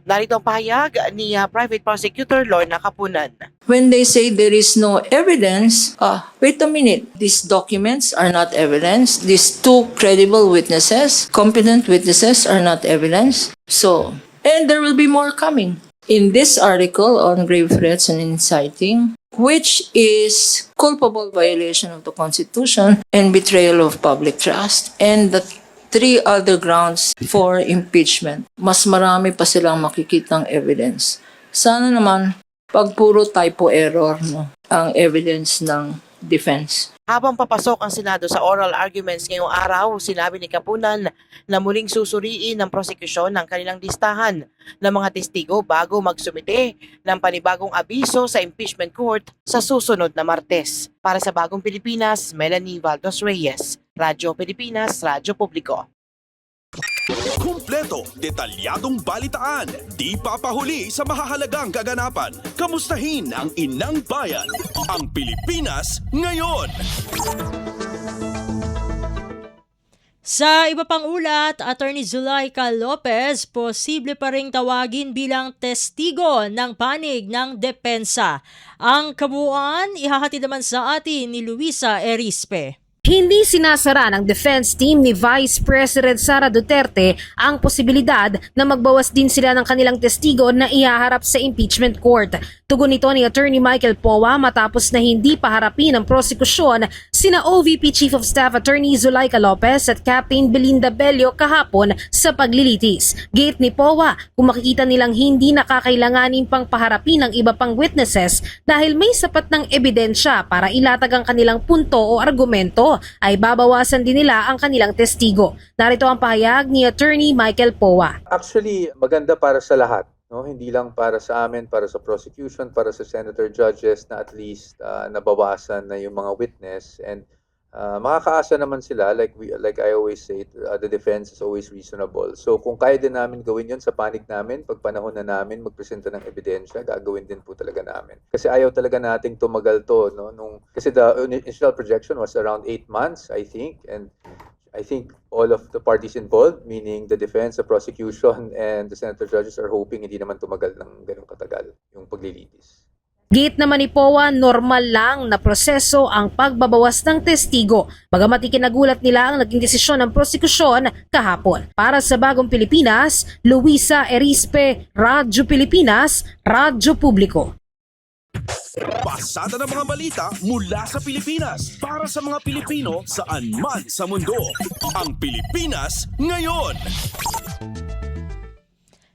Narito ang pahayag ni Private Prosecutor Lorna Capunan. When they say there is no evidence, wait a minute. These documents are not evidence. These two credible witnesses, competent witnesses are not evidence. So, and there will be more coming. in this article on grave threats and inciting, which is culpable violation of the Constitution and betrayal of public trust, and the 3 other grounds for impeachment. Mas marami pa silang makikitang evidence. Sana naman, pag puro typo error, no, ang evidence ng defense. Habang papasok ang Senado sa oral arguments ngayong araw, sinabi ni Kapunan na muling susuriin ng prosekusyon ng kanilang listahan ng mga testigo bago magsumite ng panibagong abiso sa impeachment court sa susunod na Martes. Para sa Bagong Pilipinas, Melanie Valdos Reyes, Radyo Pilipinas, Radyo Publiko. Kumpleto, detalyadong balitaan, di papahuli sa mahahalagang kaganapan. Kamustahin ang inang bayan, ang Pilipinas ngayon. Sa iba pang ulat, Attorney Zulaika Lopez posible pa ring tawagin bilang testigo ng panig ng depensa. Ang kabuuan ihahatid naman sa atin ni Luisa Erispe. Hindi sinasara ng defense team ni Vice President Sara Duterte ang posibilidad na magbawas din sila ng kanilang testigo na ihaharap sa impeachment court. Tugon nito ni Attorney Michael Powa matapos na hindi paharapin ng prosekusyon sina OVP Chief of Staff Attorney Zulaika Lopez at Captain Belinda Bello kahapon sa paglilitis. Gate ni Powa, kung makikita nilang hindi nakakailanganin pang paharapin ng iba pang witnesses dahil may sapat ng ebidensya para ilatag ang kanilang punto o argumento, ay babawasan din nila ang kanilang testigo. Narito ang pahayag ni Attorney Michael Powa. Actually, maganda para sa lahat. No? Hindi lang para sa amin, para sa prosecution, para sa senator judges na at least nabawasan na yung mga witness. And makakaasa naman sila, like I always say, the defense is always reasonable. So kung kaya din namin gawin yun sa panig namin, pag panahon na namin magpresenta ng ebidensya, gagawin din po talaga namin. Kasi ayaw talaga nating tumagal to. No? Kasi the initial projection was around 8 months, I think. And I think all of the parties involved, meaning the defense, the prosecution, and the senator judges are hoping hindi naman tumagal ng ganun katagal yung paglilitis. Gate naman ni Powa, normal lang na proseso ang pagbabawas ng testigo. Bagamat ikinagulat nila ang naging desisyon ng prosekusyon kahapon. Para sa Bagong Pilipinas, Luisa Erispe, Radyo Pilipinas, Radyo Publiko. Pasada ng mga balita mula sa Pilipinas para sa mga Pilipino saan man sa mundo. Ang Pilipinas ngayon.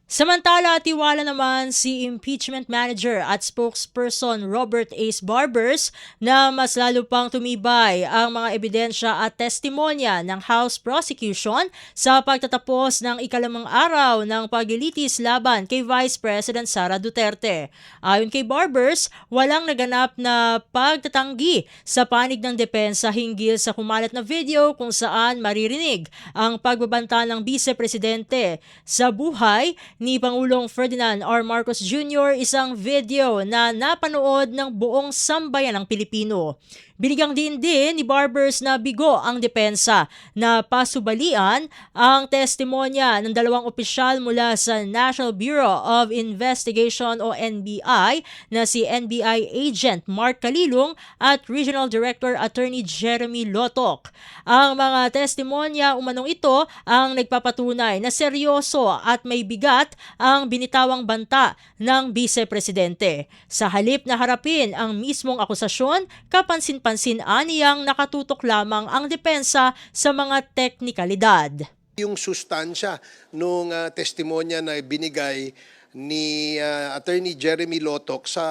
Samantala, tiwala naman si impeachment manager at spokesperson Robert Ace Barbers na mas lalo pang tumibay ang mga ebidensya at testimonya ng House prosecution sa pagtatapos ng ikalimang araw ng paglilitis laban kay Vice President Sara Duterte. Ayon kay Barbers, walang naganap na pagtatanggi sa panig ng depensa hinggil sa kumalat na video kung saan maririnig ang pagbabanta ng Vice Presidente sa buhay ni Pangulong Ferdinand R. Marcos Jr. isang video na napanood ng buong sambayan ng Pilipino. Binigyang din ni Barbers na bigo ang depensa na pasubalian ang testimonya ng 2 opisyal mula sa National Bureau of Investigation o NBI na si NBI Agent Mark Calilong at Regional Director Attorney Jeremy Lotok. Ang mga testimonya umanong ito ang nagpapatunay na seryoso at may bigat ang binitawang banta ng Vice Presidente. Sa halip na harapin ang mismong akusasyon, kapansin-pansin aniyang nakatutok lamang ang depensa sa mga teknikalidad. Yung sustansya nung testimonya na binigay ni Attorney Jeremy Lotok sa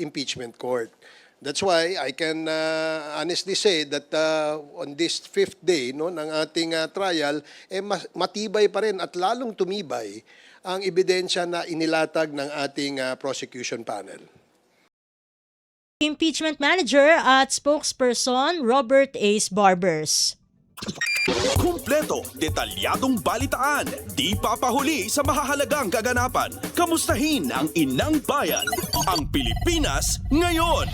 impeachment court. That's why I can honestly say that on this 5th day ng ating trial, matibay pa rin at lalong tumibay ang ebidensya na inilatag ng ating prosecution panel. Impeachment Manager at spokesperson Robert Ace Barbers. Kumpleto, detalyadong balitaan, di papahuli sa mahahalagang kaganapan. Kamustahin ang inang bayan, ang Pilipinas ngayon.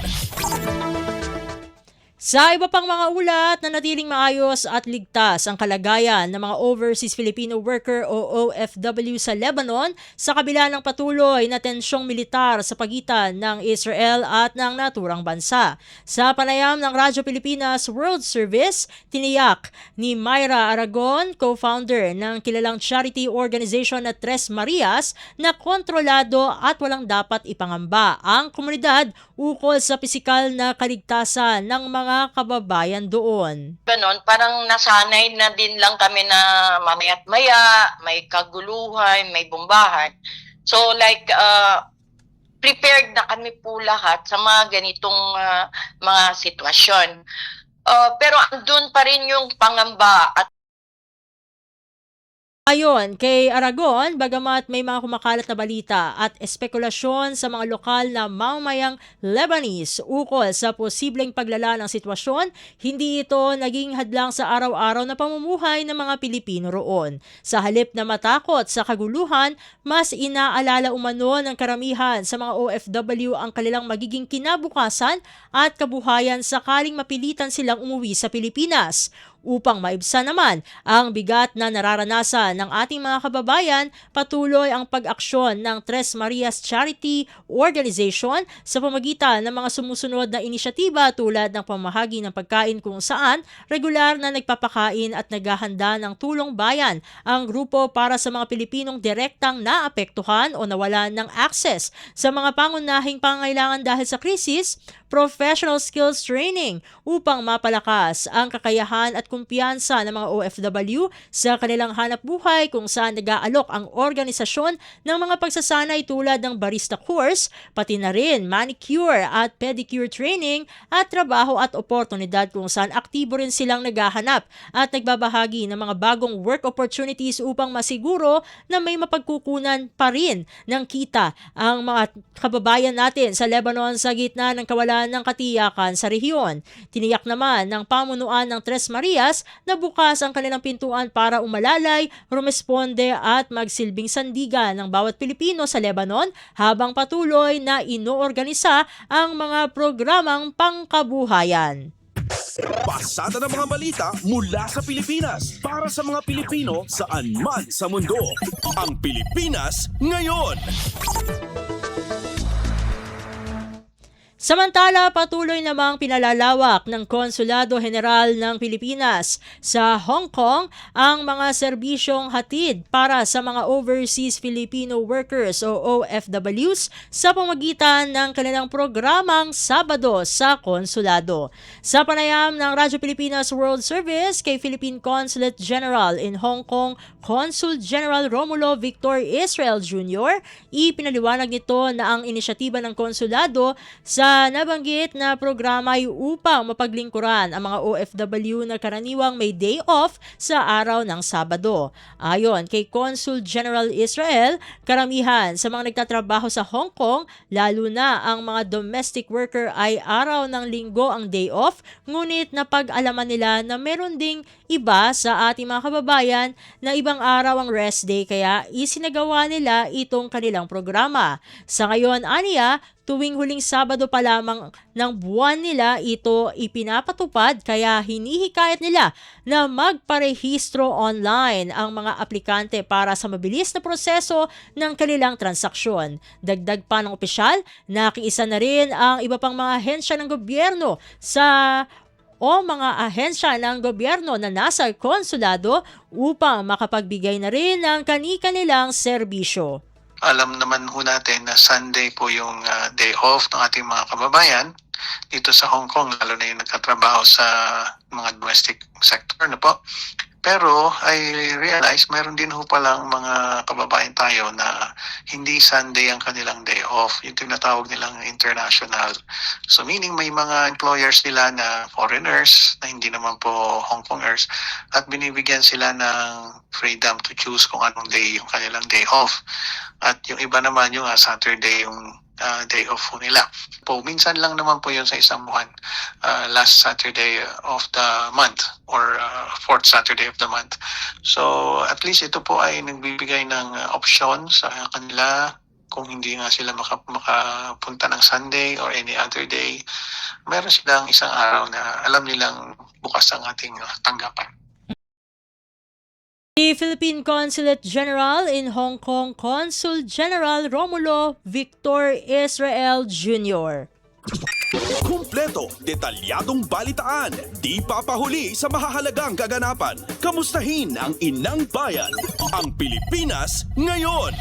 Sa iba pang mga ulat, na natiling maayos at ligtas ang kalagayan ng mga Overseas Filipino Worker o OFW sa Lebanon sa kabila ng patuloy na tensyong militar sa pagitan ng Israel at ng naturang bansa. Sa panayam ng Radyo Pilipinas World Service, tiniyak ni Myra Aragon, co-founder ng kilalang charity organization na Tres Marias, na kontrolado at walang dapat ipangamba ang komunidad ukol sa pisikal na kaligtasan ng mga kababayan doon. Ganon, parang nasanay na din lang kami na mamaya't maya, may kaguluhan, may bombahan. So like, prepared na kami po lahat sa mga ganitong mga sitwasyon. Pero andun pa rin yung pangamba at Ayon kay Aragon, bagamat may mga kumakalat na balita at espekulasyon sa mga lokal na mamamayang Lebanese ukol sa posibleng paglala ng sitwasyon, hindi ito naging hadlang sa araw-araw na pamumuhay ng mga Pilipino roon. Sa halip na matakot sa kaguluhan, mas inaalala umano ng karamihan sa mga OFW ang kanilang magiging kinabukasan at kabuhayan sakaling mapilitan silang umuwi sa Pilipinas. Upang maibsan naman ang bigat na nararanasan ng ating mga kababayan, patuloy ang pag-aksyon ng Tres Marias Charity Organization sa pamagitan ng mga sumusunod na inisyatiba tulad ng pamahagi ng pagkain kung saan regular na nagpapakain at naghahanda ng tulong bayan ang grupo para sa mga Pilipinong direktang naapektuhan o nawalan ng access sa mga pangunahing pangangailangan dahil sa krisis, professional skills training upang mapalakas ang kakayahan at kumpiyansa ng mga OFW sa kanilang hanap buhay kung saan nag-aalok ang organisasyon ng mga pagsasanay tulad ng barista course, pati na rin manicure at pedicure training at trabaho at oportunidad kung saan aktibo rin silang naghahanap at nagbabahagi ng mga bagong work opportunities upang masiguro na may mapagkukunan pa rin ng kita ang mga kababayan natin sa Lebanon sa gitna ng kawalan ng katiyakan sa rehiyon. Tiniyak naman ng pamunuan ng Tres Marias na bukas ang kanilang pintuan para umalalay, rumesponde at magsilbing sandigan ng bawat Pilipino sa Lebanon habang patuloy na inoorganisa ang mga programang pangkabuhayan. Pasada ng mga balita mula sa Pilipinas para sa mga Pilipino saan man sa mundo. Ang Pilipinas ngayon. Samantala, patuloy namang pinalalawak ng Konsulado General ng Pilipinas sa Hong Kong ang mga serbisyong hatid para sa mga Overseas Filipino Workers o OFWs sa pamagitan ng kanilang programang Sabado sa Konsulado. Sa panayam ng Radyo Pilipinas World Service kay Philippine Consulate General in Hong Kong, Consul General Romulo Victor Israel Jr., ipinaliwanag nito na ang inisyatiba ng konsulado sa nabanggit na programa ay upang mapaglingkuran ang mga OFW na karaniwang may day off sa araw ng Sabado. Ayon kay Consul General Israel, karamihan sa mga nagtatrabaho sa Hong Kong, lalo na ang mga domestic worker ay araw ng Linggo ang day off, ngunit napag-alaman nila na meron ding iba sa ating mga kababayan na ibang araw ang rest day kaya isinagawa nila itong kanilang programa. Sa ngayon, aniya, tuwing huling Sabado pa lamang ng buwan nila ito ipinapatupad kaya hinihikayat nila na magparehistro online ang mga aplikante para sa mabilis na proseso ng kanilang transaksyon. Dagdag pa ng opisyal, nakiisa na rin ang iba pang mga ahensya ng gobyerno mga ahensya ng gobyerno na nasa konsulado upang makapagbigay na rin ng kani-kanilang serbisyo. Alam naman ho natin na Sunday po yung day off ng ating mga kababayan dito sa Hong Kong, lalo na yung nagtatrabaho sa mga domestic sector na po. Pero I realize mayroon din ho palang mga kababayan tayo na hindi Sunday ang kanilang day off. Yung tinatawag nilang international. So meaning may mga employers nila na foreigners na hindi naman po Hong Kongers at binibigyan sila ng freedom to choose kung anong day yung kanilang day off. At yung iba naman yung Saturday yung day off po nila. Po, minsan lang naman po yun sa isang buwan. Last Saturday of the month or fourth Saturday of the month. So at least ito po ay nagbibigay ng option sa kanila kung hindi nga sila makapunta ng Sunday or any other day, meron silang isang araw na alam nilang bukas ang ating tanggapan. The Philippine Consulate General in Hong Kong, Consul General Romulo Victor Israel Jr. Kumpleto, detalyadong balitaan, di papahuli sa mahahalagang kaganapan. Kamustahin ang inang bayan, ang Pilipinas ngayon.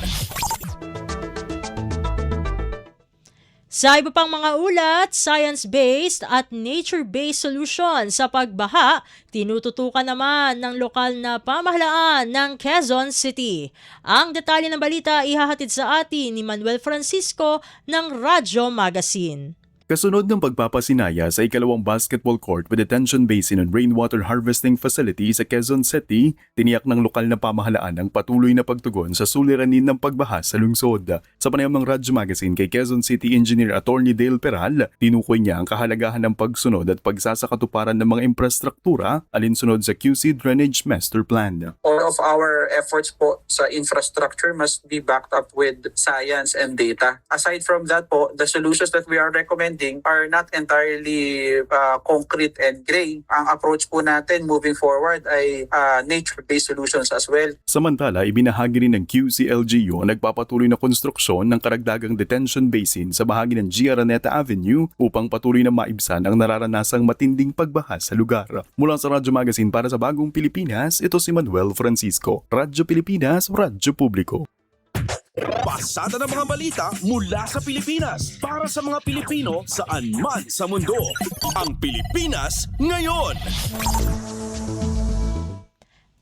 Sa iba pang mga ulat, science-based at nature-based solution sa pagbaha, tinututukan naman ng lokal na pamahalaan ng Quezon City. Ang detalye ng balita ihahatid sa atin ni Manuel Francisco ng Radyo Magazine. Kasunod ng pagpapasinaya sa ikalawang basketball court with detention basin and rainwater harvesting facility sa Quezon City, tiniyak ng lokal na pamahalaan ang patuloy na pagtugon sa suliranin ng pagbaha sa lungsod. Sa panayam ng Radyo Magazine kay Quezon City Engineer Attorney Dale Peral, tinukoy niya ang kahalagahan ng pagsunod at pagsasakatuparan ng mga infrastruktura alinsunod sa QC Drainage Master Plan. All of our efforts po sa infrastructure must be backed up with science and data. Aside from that po, the solutions that we are recommending are not entirely concrete and gray. Ang approach po natin moving forward ay nature-based solutions as well. Samantala, ibinahagi rin ng QCLGU ang nagpapatuloy na konstruksyon ng karagdagang detention basin sa bahagi ng G. Araneta Avenue upang patuloy na maibsan ang nararanasang matinding pagbaha sa lugar. Mula sa Radyo Magazine para sa Bagong Pilipinas, ito si Manuel Francisco. Radyo Pilipinas, Radyo Publiko. Pasada ng mga balita mula sa Pilipinas para sa mga Pilipino saan man sa mundo. Ang Pilipinas ngayon.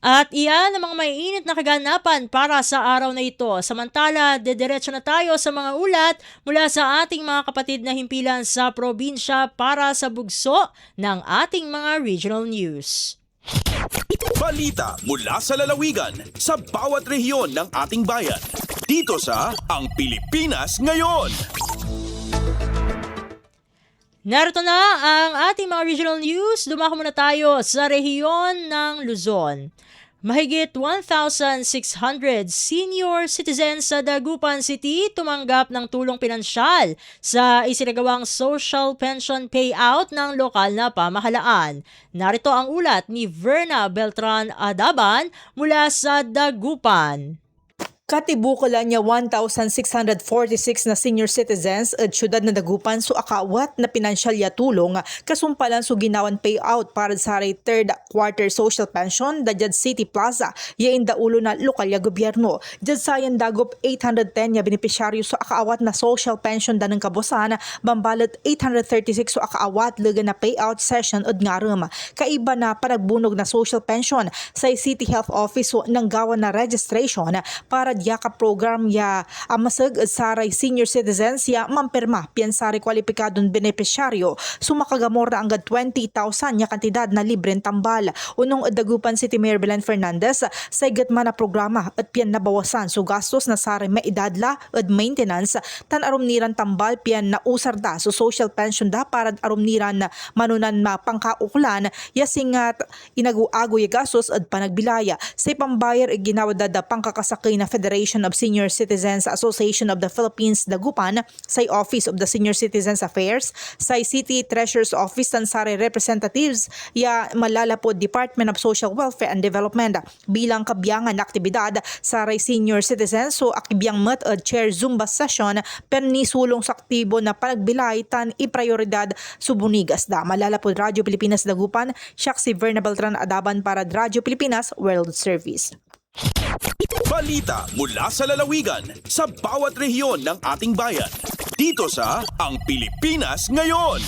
At iyan ang mga maiinit na kaganapan para sa araw na ito. Samantala, dediretso na tayo sa mga ulat mula sa ating mga kapatid na himpilan sa probinsya para sa bugso ng ating mga regional news. Balita mula sa lalawigan sa bawat rehiyon ng ating bayan. Dito sa Ang Pilipinas Ngayon. Narito na ang ating mga regional news. Dumako muna tayo sa rehiyon ng Luzon. Mahigit 1,600 senior citizens sa Dagupan City tumanggap ng tulong pinansyal sa isinagawang social pension payout ng lokal na pamahalaan. Narito ang ulat ni Verna Beltran Adaban mula sa Dagupan. Katibukolan niya 1,646 na senior citizens at syudad na Dagupan so akawat na pinansyal ya tulong kasumpalan so ginawan payout para sa third quarter social pension da Jad City Plaza ya inda ulo na lokal ya gobyerno. Jad sayan dagop 810 ya benepisyaryo so akaawat na social pension da ng kabusan bambalot 836 so akaawat lega na payout session od ngarum. Kaiba na panagbunog na social pension sa City Health Office so nanggawa na registration para ka program ya amasag saray senior citizens ya mampirma piyansari kwalipikadong benepisyaryo sumakagamor na anggad 20,000 ya kantidad na libreng tambal. Unong Dagupan City Mayor Belen Fernandez sa igatma na programa at piyan nabawasan so gastos na saray maidadla at maintenance tan arumniran tambal piyan na usar da so social pension da para arumniran na manunan mapangkauklan ya singat inagu-ago ya gastos at panagbilaya sa pambayar ginawa da pangkakasakay na Federation of Senior Citizens Association of the Philippines Dagupan sa Office of the Senior Citizens Affairs sa City Treasurer's Office tan sare representatives ya malalapod Department of Social Welfare and Development bilang kabyangan na aktibidad sa senior citizens so akibiyang mat at chair Zumba session pernisulong sa aktibo na panagbilay tan iprioridad subunigas da malalapod Radyo Pilipinas Dagupan siya si Verna Beltran Adaban para Radyo Pilipinas World Service. Balita mula sa lalawigan sa bawat rehiyon ng ating bayan. Dito sa Ang Pilipinas Ngayon.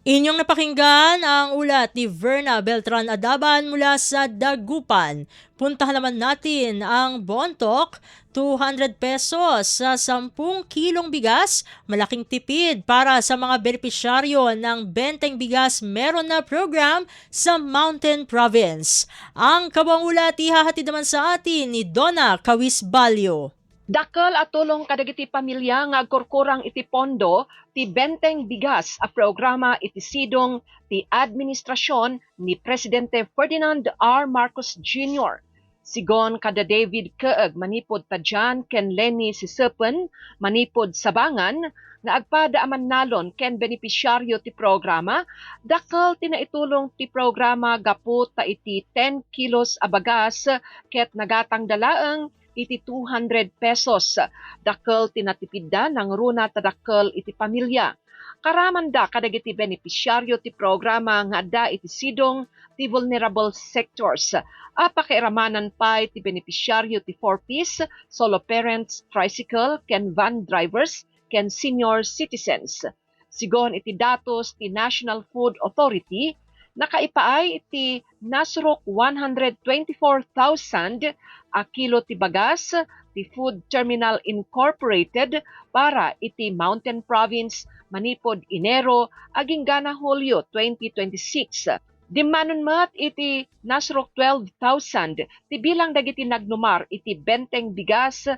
Inyong napakinggan ang ulat ni Verna Beltran Adaban mula sa Dagupan. Puntahan naman natin ang Bontoc, 200 pesos sa 10 kilong bigas, malaking tipid para sa mga benepisyaryo ng benteng bigas meron na program sa Mountain Province. Ang kabang ulat ihahatid naman sa atin ni Donna Cawisbalio. Dakal at tulong kadagiti pamilya nga agkurkurang iti pondo ti benteng bigas a programa iti sidong ti administrasyon ni Presidente Ferdinand R. Marcos Jr. Sigon kada David Keeg manipod tadyan ken Lenny Sisepen manipod Sabangan nga agpada aman nalon ken benepisyaryo ti programa, dakkel tinaitulong ti programa gapu ta iti 10 kilos a bagas ket nagatang dalaeng iti 200 pesos. Dakkel tinatipidda ng runa ta dakkel iti pamilya. Karamanda kadagiti benepisyaryo ti programa nga adda iti sidong ti vulnerable sectors. Pakiiramanan pa ti benepisyaryo ti 4-piece, solo parents, tricycle, ken van drivers, ken senior citizens. Sigon iti datos ti National Food Authority, nakaipaay iti nasrok 124,000 a kilo ti bagas ti Food Terminal Incorporated para iti Mountain Province manipod Enero aging gana Hulyo 2026. Dimanon mat iti nasrok 12,000 ti bilang dagiti nagnumar iti benteng bigas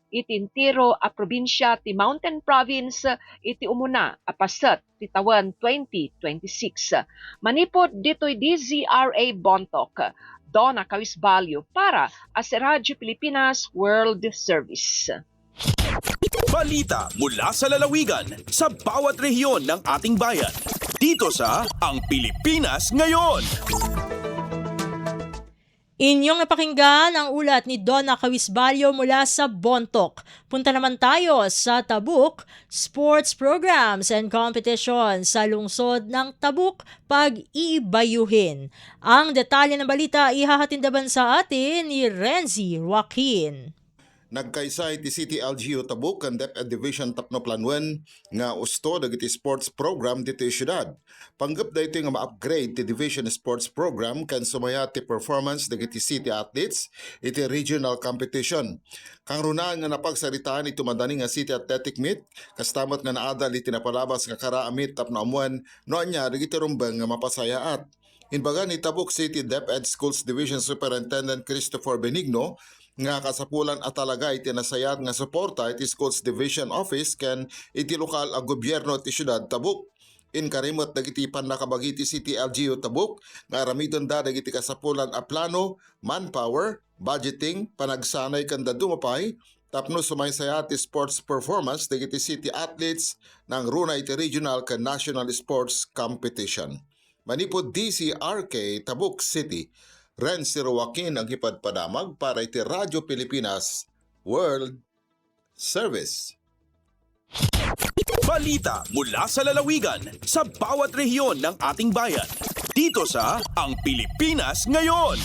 iti entero a probinsya ti Mountain Province iti umuna a paset ti tawen 2026. Manipod ditoy DZRA Bontok, Donna Cawisbalyo para sa Radyo Pilipinas World Service. Balita mula sa lalawigan sa bawat rehiyon ng ating bayan. Dito sa Ang Pilipinas Ngayon. Inyong napakinggan ang ulat ni Donna Cawisbalyo mula sa Bontok. Punta naman tayo sa Tabuk, sports programs and competition sa lungsod ng Tabuk pag-iibayuhin. Ang detalye ng balita ihahatindaban sa atin ni Renzi Joaquin. Nagkaysay ti City LGU Tabuk ang DepEd Division Tapno Planwen nga usto dagiti sports program dito syudad. Panggap da ito nga ma-upgrade ti Division Sports Program kan sumaya ti performance dagiti city athletes iti regional competition. Kang runaan nga napagsaritaan ito madani nga City Athletic Meet kastamot nga naadal iti napalabas nga karaamit tapno amuan noan niya dagiti rumbang nga mapasayaat. Inbaga ni Tabuk City DepEd Schools Division Superintendent Christopher Benigno nga kasapulan at talaga iti nasayat nga suporta iti Schools Division Office ken iti lokal a gobyerno iti syudad Tabuk. Inkarimot dagiti panakabagi ti City LGU Tabuk nga aramidon da dagiti kasapulan a plano, manpower, budgeting, panagsanay kanda dumapay tapno sumaysaya ti sports performance dagiti city athletes ng runa iti regional ken national sports competition. Manipod DCRK Tabuk City, Renzi Joaquin ang ipadpadamag para iti Radyo Pilipinas World Service. Balita mula sa lalawigan sa bawat rehiyon ng ating bayan. Dito sa Ang Pilipinas Ngayon.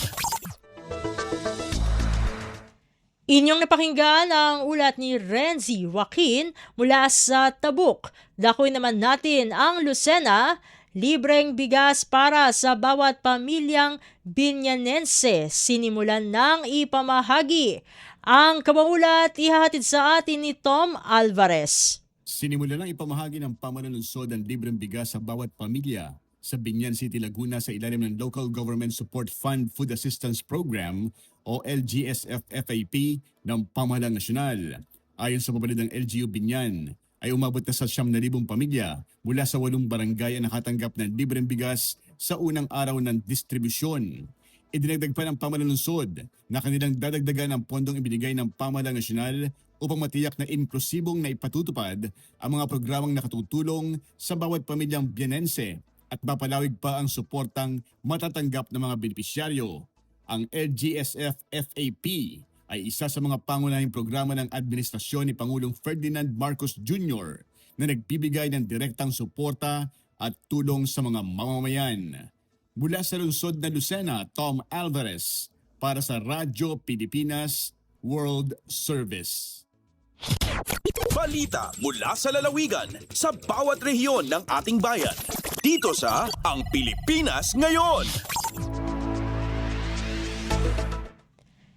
Inyong napakinggan ang ulat ni Renzi Joaquin mula sa Tabuk. Dakoy naman natin ang Lucena. Libreng bigas para sa bawat pamilyang Binyanense sinimulan ng ipamahagi. Ang kabaulat ihahatid sa atin ni Tom Alvarez. Sinimulan ng ipamahagi ng pamanalunsod ang libreng bigas sa bawat pamilya sa Binyan City, Laguna sa ilalim ng Local Government Support Fund Food Assistance Program o LGSF-FAP ng Pamahalaan Nasyonal. Ayon sa pabalid ng LGU Binyan, ay umabot na sa 9,000 pamilya mula sa 8 barangay ang nakatanggap ng libreng bigas sa unang araw ng distribusyon. Idinagdag pa ng pamanalunsod na kanilang dadagdagan ang pondong ibinigay ng Pamahalaan Nasyonal upang matiyak na inklusibong na ipatutupad ang mga programang nakatutulong sa bawat pamilyang Bianense at mapalawig pa ang suportang matatanggap ng mga benepisyaryo. Ang LGSF-FAP ay isa sa mga pangunahing programa ng administrasyon ni Pangulong Ferdinand Marcos Jr. na nagbibigay ng direktang suporta at tulong sa mga mamamayan. Mula sa lungsod na Lucena, Tom Alvarez para sa Radyo Pilipinas World Service. Balita mula sa lalawigan sa bawat rehiyon ng ating bayan. Dito sa Ang Pilipinas Ngayon.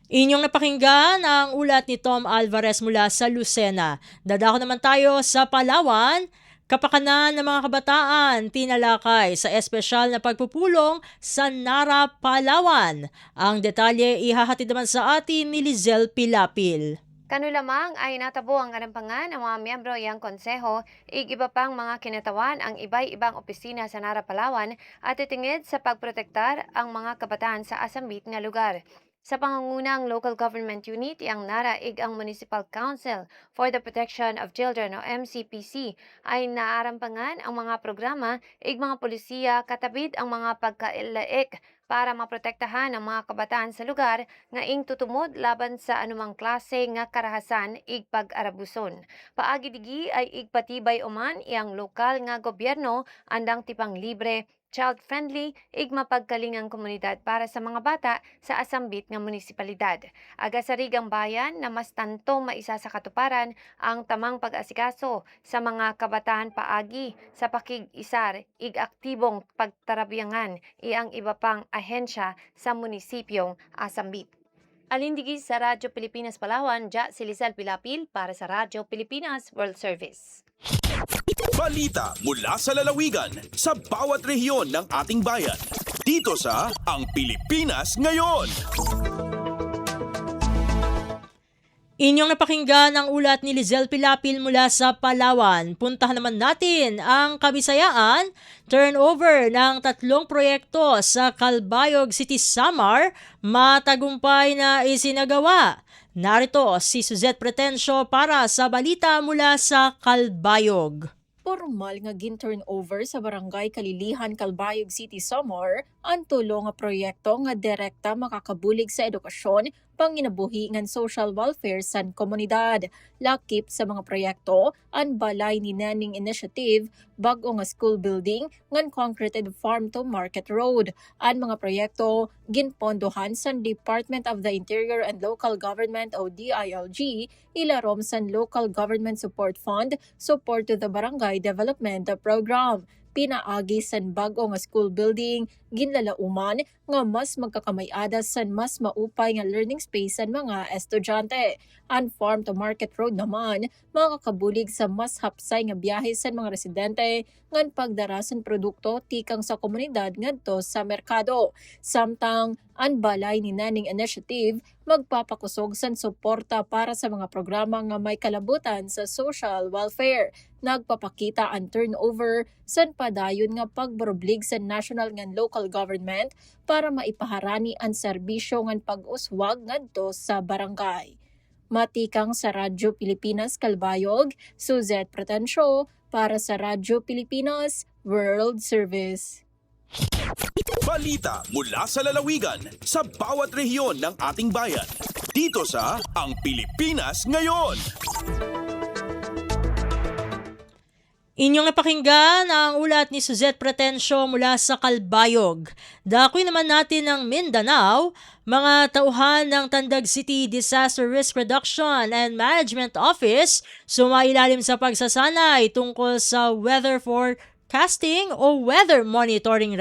Inyong napakinggan ang ulat ni Tom Alvarez mula sa Lucena. Dadako naman tayo sa Palawan. Kapakanan ng mga kabataan tinalakay sa espesyal na pagpupulong sa Nara, Palawan. Ang detalye ihahatid naman sa atin ni Lizelle Pilapil. Kano lamang ay natabo ang kanampangan ang mga miyembro iyang konseho, igiba pang mga kinatawan ang ibang opisina sa Nara, Palawan at itingid sa pagprotektar ang mga kabataan sa asambit nga lugar. Sa pangungunang local government unit, ang naraig ang Municipal Council for the Protection of Children o MCPC ay naarampangan ang mga programa ig mga polisiya katabid ang mga pagkailaik para maprotektahan ang mga kabataan sa lugar nga ing tutumod laban sa anumang klase nga karahasan ig pag-arabuson. Paagi digi ay igpatibay uman iyang lokal nga gobyerno andang tipang libre, child-friendly, ig mapagkalingang komunidad para sa mga bata sa asambit nga munisipalidad. Agasarig ang bayan na mas tanto maisa sa katuparan ang tamang pag-asikaso sa mga kabataan paagi sa pakig-isar ig aktibong pagtarabiyangan iyang iba pang ahensya sa munisipyong asambit. Alindigi sa Radyo Pilipinas Palawan, si Lizelle Pilapil para sa Radyo Pilipinas World Service. Balita mula sa lalawigan sa bawat rehiyon ng ating bayan. Dito sa Ang Pilipinas Ngayon. Inyong napakinggan ang ulat ni Lizelle Pilapil mula sa Palawan. Puntahan naman natin ang Kabisayaan. Turnover ng 3 proyekto sa Calbayog City, Samar, matagumpay na isinagawa. Narito si Suzette Pretencio para sa balita mula sa Calbayog. Formal nga gin-turnover sa Barangay Kalilihan, Calbayog City, Samar, ang tulong nga proyekto nga direkta makakabulig sa edukasyon, panginabuhi ngan social welfare sa komunidad. Lakip sa mga proyekto, ang balay ni Naning Initiative, bag-o nga school building, ngan concreted farm to market road. Ang mga proyekto, ginpondohan sa Department of the Interior and Local Government o DILG, ilarom sa Local Government Support Fund, support to the Barangay Development Program. Pinaagi san bag-o nga school building, ginlalauman nga mas magkakamay-ada san mas maupay nga learning space san mga estudyante. Ang farm to market road naman, makakabulig sa mas hapsay nga biyahe san mga residente ngan pagdara san produkto tikang sa komunidad ngadto sa merkado. Samtang ang balay ni Naning Initiative magpapakusog san suporta para sa mga programa nga may kalabutan sa social welfare. Nagpapakita ang turnover san padayon nga pagbarublig sa national ngan local government para maipaharani ang serbisyo ngan pag-uswag ngadto sa barangay. Matikang sa Radyo Pilipinas Calbayog, Suzette Pretencio para sa Radyo Pilipinas World Service. Balita mula sa lalawigan sa bawat rehiyon ng ating bayan. Dito sa Ang Pilipinas Ngayon. Inyong napakinggan ang ulat ni Suzette Pretencio mula sa Calbayog. Dakoy naman natin ng Mindanao, mga tauhan ng Tandag City Disaster Risk Reduction and Management Office sumailalim sa pagsasanay tungkol sa weather forecasting o weather monitoring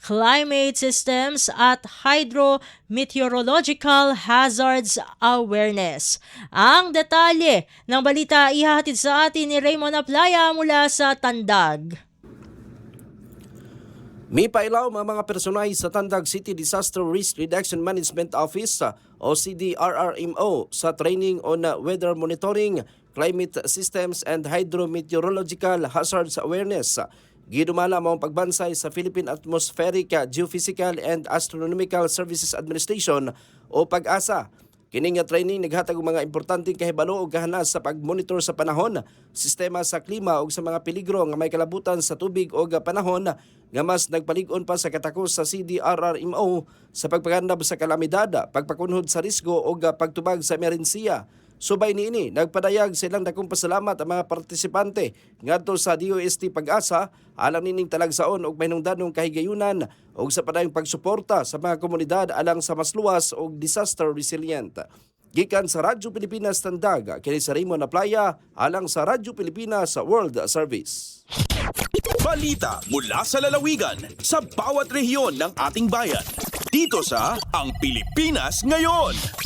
climate systems at hydrometeorological hazards awareness. Ang detalye ng balita ihahatid sa atin ni Raymond Aplaya mula sa Tandag. May pailaw ang mga personay sa Tandag City Disaster Risk Reduction Management Office o CDRRMO sa training on weather monitoring, climate systems and hydrometeorological hazards awareness. Gidumala ang pagbansay sa Philippine Atmospheric, Geophysical and Astronomical Services Administration o PAGASA. Kining training naghatag og mga importanteng kahibalo ug kahanas sa pagmonitor sa panahon, sistema sa klima ug sa mga peligro nga may kalabutan sa tubig ug panahon nga mas nagpalig-on pa sa katakos sa CDRRMO sa pagpagandab sa kalamidad, pagpakunhod sa risgo ug pagtubag sa emerhensiya. Subay niini, nagpadayag silang dakong pasalamat ang mga partisipante ngadto sa DOST PAGASA alang nining talagsaon og mahinungdanong kahigayunan ug sa padayong pagsuporta sa mga komunidad alang sa mas luwas og disaster resilient. Gikan sa Radyo Pilipinas Tandag, kini sa Raymond Aplaya alang sa Radyo Pilipinas World Service. Balita mula sa lalawigan sa bawat rehiyon ng ating bayan. Dito sa Ang Pilipinas Ngayon.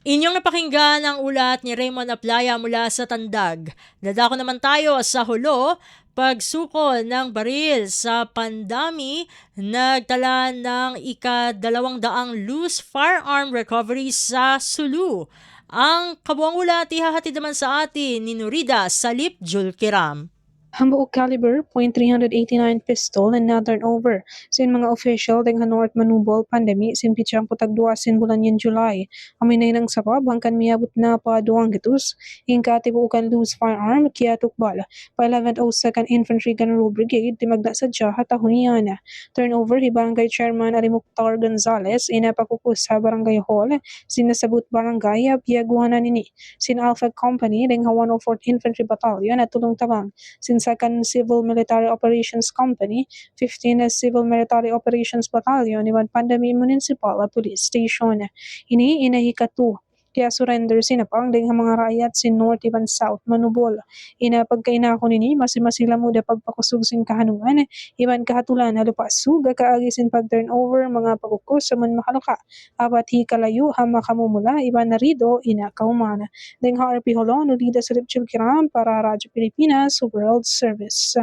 Inyong napakinggan ang ulat ni Raymond Aplaya mula sa Tandag. Dadako naman tayo sa Hulo. Pagsukol ng baril sa pandami, nagtala ng ika-200 loose firearm recovery sa Sulu. Ang kabuang ulat ihahatid naman sa atin ni Nurida Salip Julkiram. Humble caliber .389 pistol and na turnover. Sin mga official deng North manubol pandemi sin pichang putagdua sin bulan yan July. Aminay ng sabab hangkan miyabot na pa duwang gitus. Hingka tibuukan loose firearm kaya tukbal. Pa 11th 02nd Infantry General Brigade di magda sadya hatahunian. Turnover hi Barangay Chairman Ari Mukhtar Gonzales inapakukus sa Barangay Hall sinasabot barangay piaguhanan nini. Sin Alpha Company deng 104th Infantry Battalion at tulong tabang. Sin 2nd Civil Military Operations Company, 15th Civil Military Operations Battalion, iban Pandami Municipal Police Station. Ini inahikatu. Kaya surrender sinapang ding mga rakyat sin North iban South Manubol. Ina pagkainako nini masimasilam mo da pagpakusog sin kahanuan iban kahatulan halupasug kaagi sin pag-turnover mga pagkukus sa man makalaka. Abat hi kalayo ha makamumula iban narido ina kaumana. Ding HRP Holon Nulida Silipchil Kiram para Radyo Pilipinas World Service.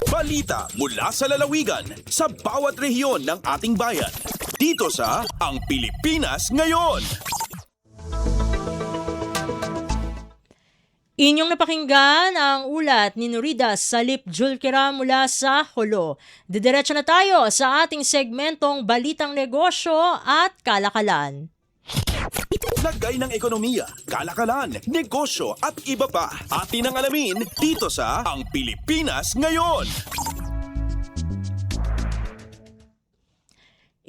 Balita mula sa lalawigan sa bawat rehiyon ng ating bayan. Dito sa Ang Pilipinas Ngayon. Inyong napakinggan ang ulat ni Nurida Salip Julkira mula sa Holo. Didiretso na tayo sa ating segmentong Balitang Negosyo at Kalakalan. Lagay ng ekonomiya, kalakalan, negosyo at iba pa. Atin ang alamin dito sa Ang Pilipinas Ngayon.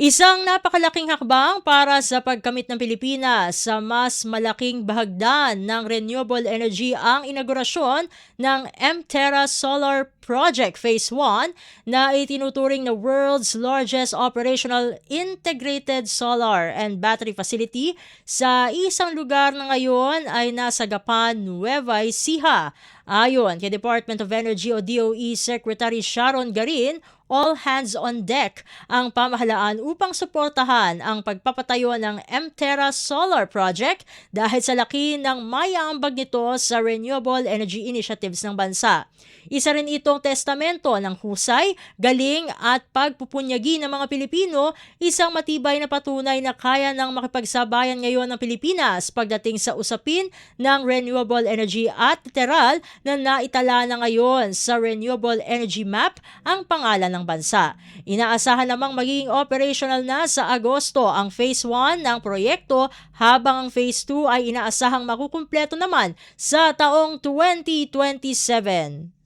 Isang napakalaking hakbang para sa pagkamit ng Pilipinas sa mas malaking bahagdan ng renewable energy ang inaugurasyon ng Mterra Solar Project Phase 1 na itinuturing na world's largest operational integrated solar and battery facility sa isang lugar na ngayon ay nasa Gapan, Nueva Ecija. Ayon kay Department of Energy o DOE Secretary Sharon Garin, all hands on deck ang pamahalaan upang suportahan ang pagpapatayo ng Mterra Solar Project dahil sa laki ng maiaambag nito sa renewable energy initiatives ng bansa. Isa rin itong testamento ng husay, galing at pagpupunyagi ng mga Pilipino, isang matibay na patunay na kaya ng makipagsabayan ngayon ng Pilipinas pagdating sa usapin ng renewable energy at literal na naitala na ngayon sa Renewable Energy Map ang pangalan ng bansa. Inaasahan namang magiging operational na sa Agosto ang Phase 1 ng proyekto habang ang Phase 2 ay inaasahang makukumpleto naman sa taong 2027.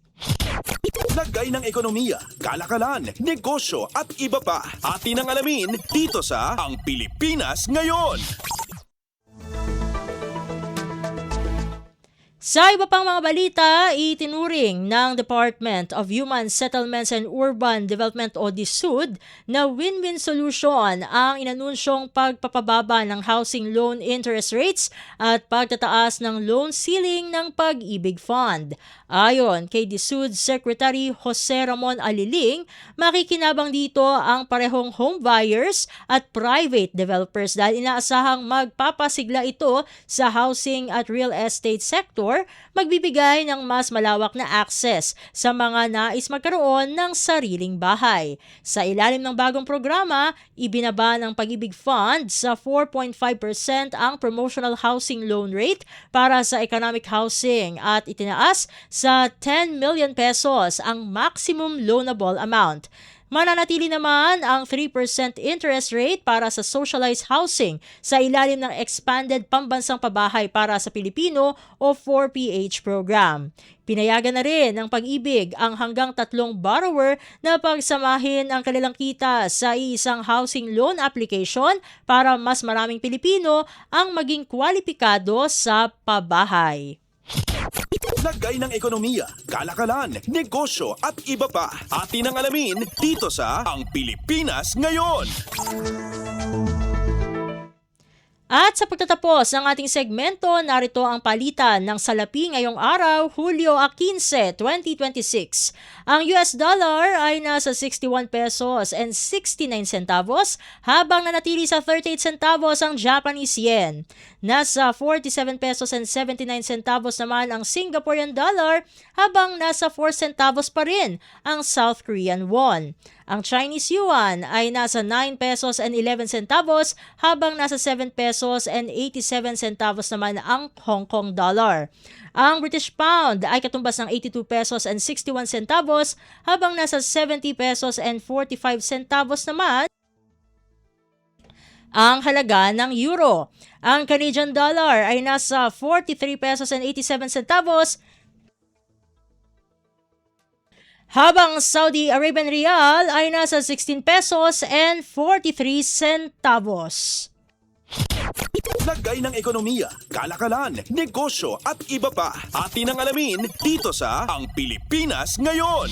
Lagay ng ekonomiya, kalakalan, negosyo at iba pa. Atin ang alamin dito sa Ang Pilipinas Ngayon. Sa iba pang mga balita, itinuring ng Department of Human Settlements and Urban Development o DSUD na win-win solution ang inanunsyong pagpapababa ng housing loan interest rates at pagtataas ng loan ceiling ng Pag-ibig Fund. Ayon kay DSUD Secretary Jose Ramon Aliling, makikinabang dito ang parehong home buyers at private developers dahil inaasahang magpapasigla ito sa housing at real estate sector, magbibigay ng mas malawak na access sa mga nais magkaroon ng sariling bahay. Sa ilalim ng bagong programa, ibinaba ng Pag-ibig Fund sa 4.5% ang promotional housing loan rate para sa economic housing at itinaas sa 10 million pesos ang maximum loanable amount. Mananatili naman ang 3% interest rate para sa socialized housing sa ilalim ng Expanded Pambansang Pabahay para sa Pilipino o 4PH program. Pinayagan na rin ng Pag-ibig ang hanggang 3 borrower na pagsamahin ang kanilang kita sa isang housing loan application para mas maraming Pilipino ang maging kwalipikado sa pabahay. Lagay ng ekonomiya, kalakalan, negosyo at iba pa. Atin ang alamin dito sa Ang Pilipinas Ngayon. At sa pagtatapos ng ating segmento, narito ang palitan ng salapi ngayong araw, Hulyo 15, 2026. Ang US dollar ay nasa 61 pesos and 69 centavos, habang nanatili sa 38 centavos ang Japanese yen. Nasa 47 pesos and 79 centavos naman ang Singaporean dollar, habang nasa 4 centavos pa rin ang South Korean won. Ang Chinese yuan ay nasa 9 pesos and 11 centavos, habang nasa 7 pesos pesos and 87 centavos naman ang Hong Kong dollar. Ang British pound ay katumbas ng 82 pesos and 61 centavos habang nasa 70 pesos and 45 centavos naman ang halaga ng euro. Ang Canadian dollar ay nasa 43 pesos and 87 centavos habang Saudi Arabian Rial ay nasa 16 pesos and 43 centavos. Lagay ng ekonomiya, kalakalan, negosyo at iba pa. Atin ang alamin dito sa Ang Pilipinas Ngayon.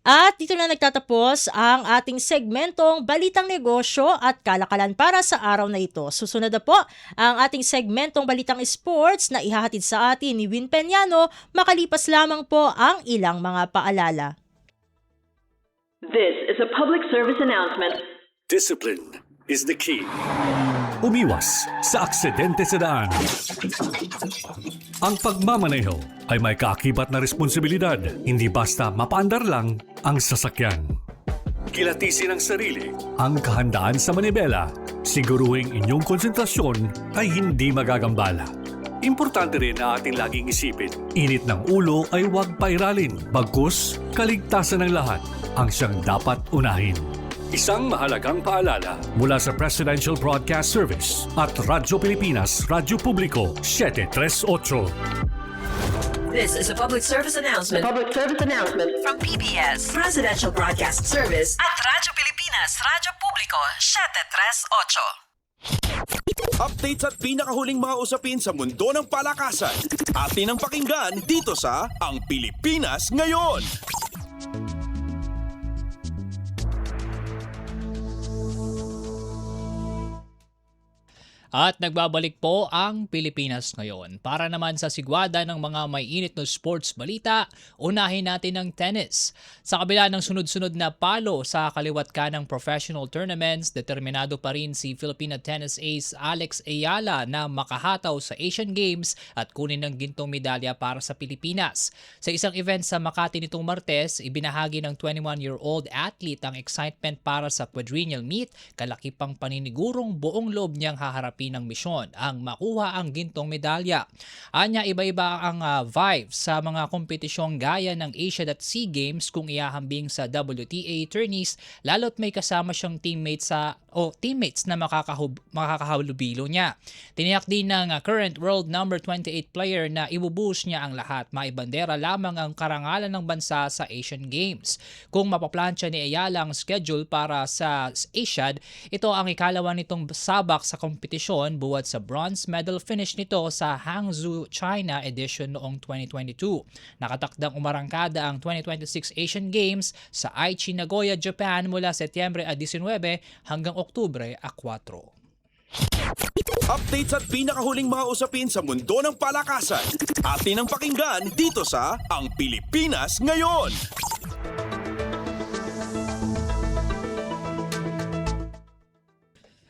At dito na nagtatapos ang ating segmentong Balitang Negosyo at Kalakalan para sa araw na ito. Susunod na po ang ating segmentong Balitang Sports na ihahatid sa atin ni Win Peñano makalipas lamang po ang ilang mga paalala. This is a public service announcement. Discipline is the key. Umiwas sa aksidente sa daan. Ang pagmamaneho ay may kaakibat na responsibilidad, hindi basta mapaandar lang ang sasakyan. Kilatisin ang sarili, ang kahandaan sa manibela, siguruhing inyong konsentrasyon ay hindi magagambala. Importante rin na ating laging isipin, init ng ulo ay huwag pairalin, bagkus kaligtasan ng lahat ang siyang dapat unahin. Isang mahalagang paalala mula sa Presidential Broadcast Service at Radyo Pilipinas, Radyo Publiko, 738. This is a public service announcement. Public service announcement from PBS, Presidential Broadcast Service at Radyo Pilipinas, Radyo Publiko, 738. Updates at pinakahuling mga usapin sa mundo ng palakasan. Atin ang pakinggan dito sa Ang Pilipinas Ngayon. At nagbabalik po ang Pilipinas Ngayon. Para naman sa sigwada ng mga may init na sports balita, unahin natin ang tennis. Sa kabila ng sunod-sunod na palo sa kaliwat ka ng professional tournaments, determinado pa rin si Filipina tennis ace Alex Ayala na makahataw sa Asian Games at kunin ng gintong medalya para sa Pilipinas. Sa isang event sa Makati nitong Martes, ibinahagi ng 21-year-old athlete ang excitement para sa quadrennial meet, kalaki pang paninigurong buong loob niyang haharapin ng misyon ang makuha ang gintong medalya. Anya, iba-iba ang vibe sa mga kompetisyong gaya ng Asia at SEA Games kung iahambing sa WTA tourneys, lalo't may kasama siyang teammates na makakahalubilo niya. Tiniyak din ng current world number 28 player na ibubuhos niya ang lahat, maibandera lamang ang karangalan ng bansa sa Asian Games. Kung mapaplansya ni Ayala ang schedule para sa Asiad, ito ang ikalawa nitong sabak sa kompetisyon buwat sa bronze medal finish nito sa Hangzhou, China edition noong 2022. Nakatakdang umarangkada ang 2026 Asian Games sa Aichi, Nagoya, Japan mula Setyembre 19 hanggang Oktubre 4. Updates at pinakahuling mga usapin sa mundo ng palakasan. Atin ang pakinggan dito sa Ang Pilipinas Ngayon.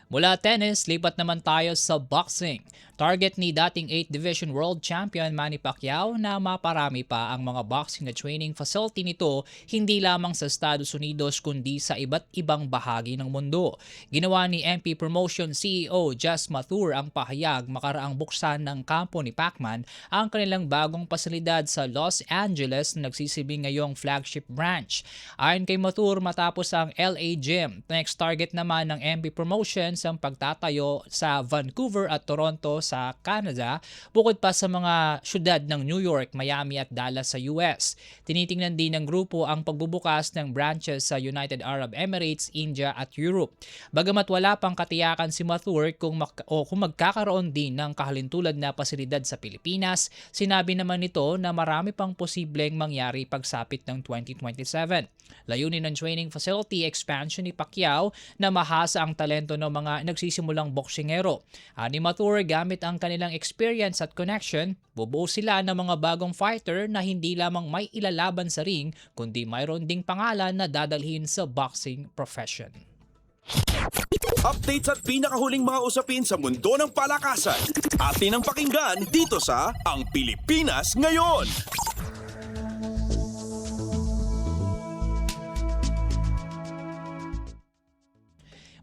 Mula tennis, lipat naman tayo sa boxing. Target ni dating 8th Division World Champion Manny Pacquiao na maparami pa ang mga boxing na training facility nito hindi lamang sa Estados Unidos kundi sa iba't ibang bahagi ng mundo. Ginawa ni MP Promotion CEO Jess Mathur ang pahayag makaraang buksan ng kampo ni Pacman ang kanilang bagong pasilidad sa Los Angeles na nagsisilbing ngayong flagship branch. Ayon kay Mathur, matapos ang LA Gym, next target naman ng MP Promotions ang pagtatayo sa Vancouver at Toronto sa Canada, bukod pa sa mga syudad ng New York, Miami at Dallas sa US. Tinitingnan din ng grupo ang pagbubukas ng branches sa United Arab Emirates, India at Europe. Bagamat wala pang katiyakan si Mathur kung magkakaroon din ng kahalintulad na pasilidad sa Pilipinas, sinabi naman nito na marami pang posibleng mangyari pagsapit ng 2027. Layunin ng training facility expansion ni Pacquiao na mahasa ang talento ng mga nagsisimulang boksingero. Ani Mathur, gamit ang kanilang experience at connection, bubuo sila ng mga bagong fighter na hindi lamang may ilalaban sa ring, kundi mayroon ding pangalan na dadalhin sa boxing profession. Updates at pinakahuling mga usapin sa mundo ng palakasan. Atin ang pakinggan dito sa Ang Pilipinas Ngayon.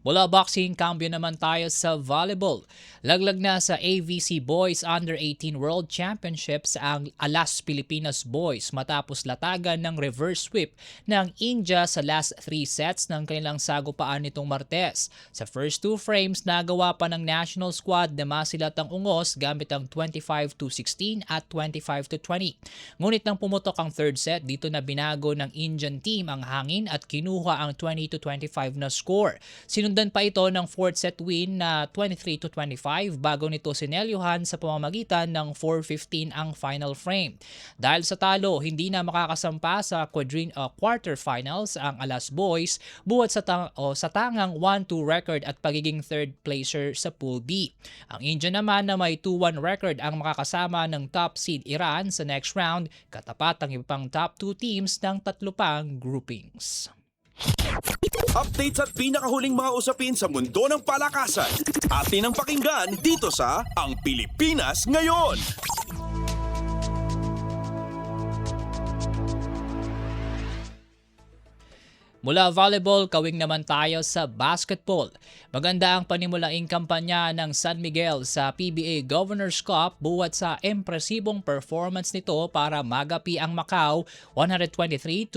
Mula boxing, cambio naman tayo sa volleyball. Laglag na sa AVC Boys Under-18 World Championships ang Alas Pilipinas Boys matapos latagan ng reverse sweep ng India sa last 3 sets ng kanilang sagupaan nitong Martes. Sa first 2 frames, nagawa pa ng national squad na masilat ang ungos gamit ang 25-16 at 25-20. Ngunit nang pumutok ang third set, dito na binago ng Indian team ang hangin at kinuha ang 20-25 na score. Sinundan pa ito ng fourth set win na 23-25 bago nito sinelyuhan sa pamamagitan ng 4-15 ang final frame. Dahil sa talo, hindi na makakasampa sa quarterfinals ang Alas Boys buhat sa tangang 1-2 record at pagiging third placer sa Pool B. Ang India naman na may 2-1 record ang makakasama ng top seed Iran sa next round, katapat ang iba pang top 2 teams ng 3 pang groupings. Updates at pinakahuling mga usapin sa mundo ng palakasan. Atin ang pakinggan dito sa Ang Pilipinas Ngayon. Mula volleyball, kawing naman tayo sa basketball. Maganda ang panimulaing kampanya ng San Miguel sa PBA Governor's Cup buhat sa impresibong performance nito para magapi ang Macau 123-109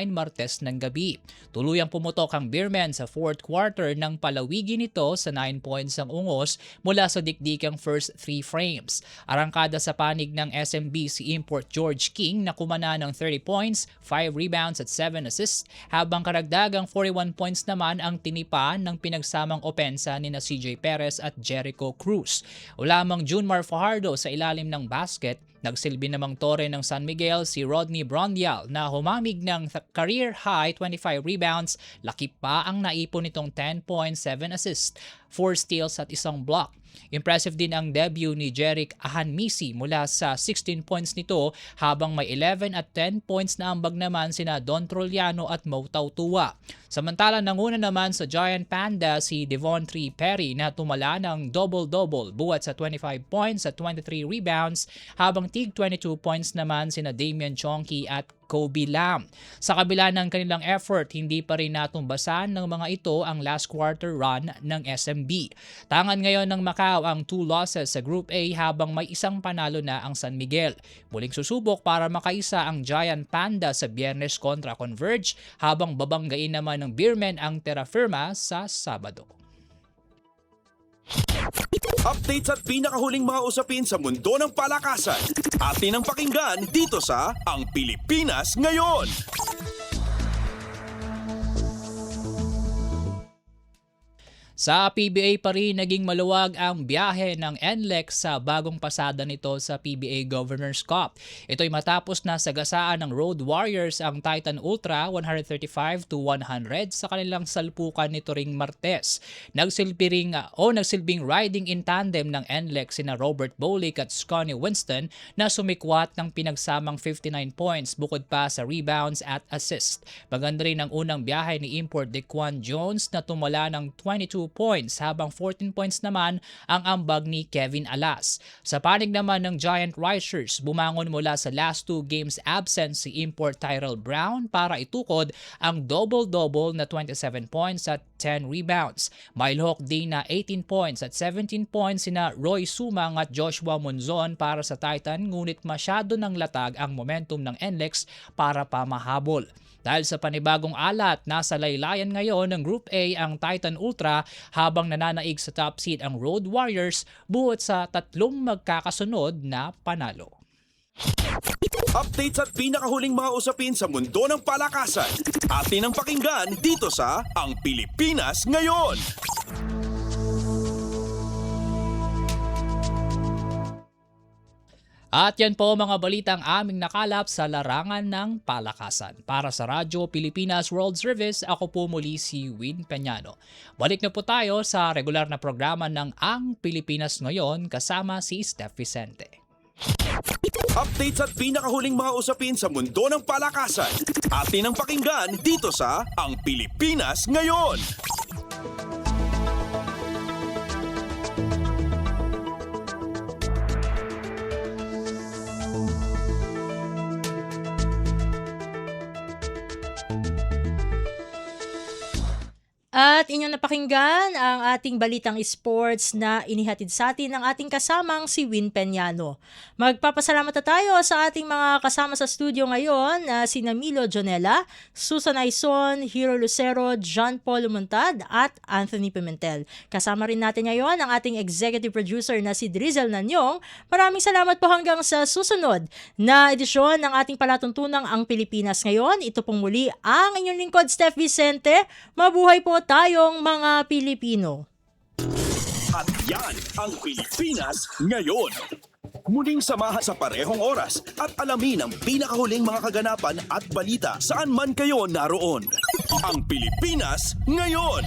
Martes ng gabi. Tuluyang pumutok ang Beermen sa fourth quarter nang palawigin nito sa 9 points ang ungos mula sa dikdikang first 3 frames. Arangkada sa panig ng SMB si Import George King na kumana ng 30 points, 5 rebounds at 7 assists, habang karagdagang 41 points naman ang tinipa ng pinagsamang opensa ni na CJ Perez at Jericho Cruz. O lamang Junmar Fajardo sa ilalim ng basket, nagsilbi namang tore ng San Miguel si Rodney Brondial na humamig ng career-high 25 rebounds, lakip pa ang naipon nitong 10 points, 7 assists, 4 steals at 1 block. Impressive din ang debut ni Jerick Ahanmisi mula sa 16 points nito habang may 11 at 10 points na ambag naman sina Don Troliano at Mo Tautua. Samantala nanguna naman sa Giant Panda si Devontre Perry na tumala ng double-double buhat sa 25 points at 23 rebounds habang tig 22 points naman sina Damian Chonky at Kobe Lam. Sa kabila ng kanilang effort, hindi pa rin natumbasan ng mga ito ang last quarter run ng SMB. Tangan ngayon ng Macau ang 2 losses sa Group A habang may isang panalo na ang San Miguel. Muling susubok para makaisa ang Giant Panda sa Biyernes kontra Converge habang babanggain naman ng Beermen ang Terra Firma sa Sabado. Updates at pinakahuling mga usapin sa mundo ng palakasan. Atin ang pakinggan dito sa Ang Pilipinas Ngayon. Sa PBA pa rin, naging maluwag ang biyahe ng NLEX sa bagong pasada nito sa PBA Governor's Cup. Ito'y matapos na sagasaan ng Road Warriors ang Titan Ultra 135-100 sa kanilang salpukan nito ring Martes. Nagsilbing riding in tandem ng NLEX sina Robert Bolick at Scotty Winston na sumikwat ng pinagsamang 59 points bukod pa sa rebounds at assist. Maganda rin ang unang biyahe ni Import Dequan Jones na tumala ng 22 points habang 14 points naman ang ambag ni Kevin Alas. Sa panig naman ng Giant Risers, bumangon mula sa last 2 games absent si Import Tyrell Brown para itukod ang double-double na 27 points at 10 rebounds. Mailhok din na 18 points at 17 points sina Roy Sumang at Joshua Monzon para sa Titan, ngunit masyado ng latag ang momentum ng NLEX para pamahabol. Dahil sa panibagong alat, nasa laylayan ngayon ng Group A ang Titan Ultra habang nananaig sa top seed ang Road Warriors buhat sa 3 magkakasunod na panalo. Updates at pinakahuling mga usapin sa mundo ng palakasan. Atin ang pakinggan dito sa Ang Pilipinas Ngayon. At yan po mga balitang aming nakalap sa larangan ng palakasan. Para sa Radyo Pilipinas World Service, ako po muli si Win Peñano. Balik na po tayo sa regular na programa ng Ang Pilipinas Ngayon kasama si Steph Vicente. Updates at pinakahuling mga usapin sa mundo ng palakasan. Atin ang pakinggan dito sa Ang Pilipinas Ngayon. At inyong napakinggan ang ating balitang sports na inihatid sa atin ng ating kasamang si Win Peñano. Magpapasalamat na tayo sa ating mga kasama sa studio ngayon na si Milo Jonella, Susan Aison, Hero Lucero, John Paul Lumontad at Anthony Pimentel. Kasama rin natin ngayon ang ating executive producer na si Drizel Nanyong. Maraming salamat po hanggang sa susunod na edisyon ng ating palatuntunang Ang Pilipinas Ngayon. Ito pong muli ang inyong lingkod, Steph Vicente. Mabuhay po tayong mga Pilipino. At yan ang Pilipinas Ngayon. Muling samahan sa parehong oras at alamin ang pinakahuling mga kaganapan at balita saan man kayo naroon. Ang Pilipinas Ngayon.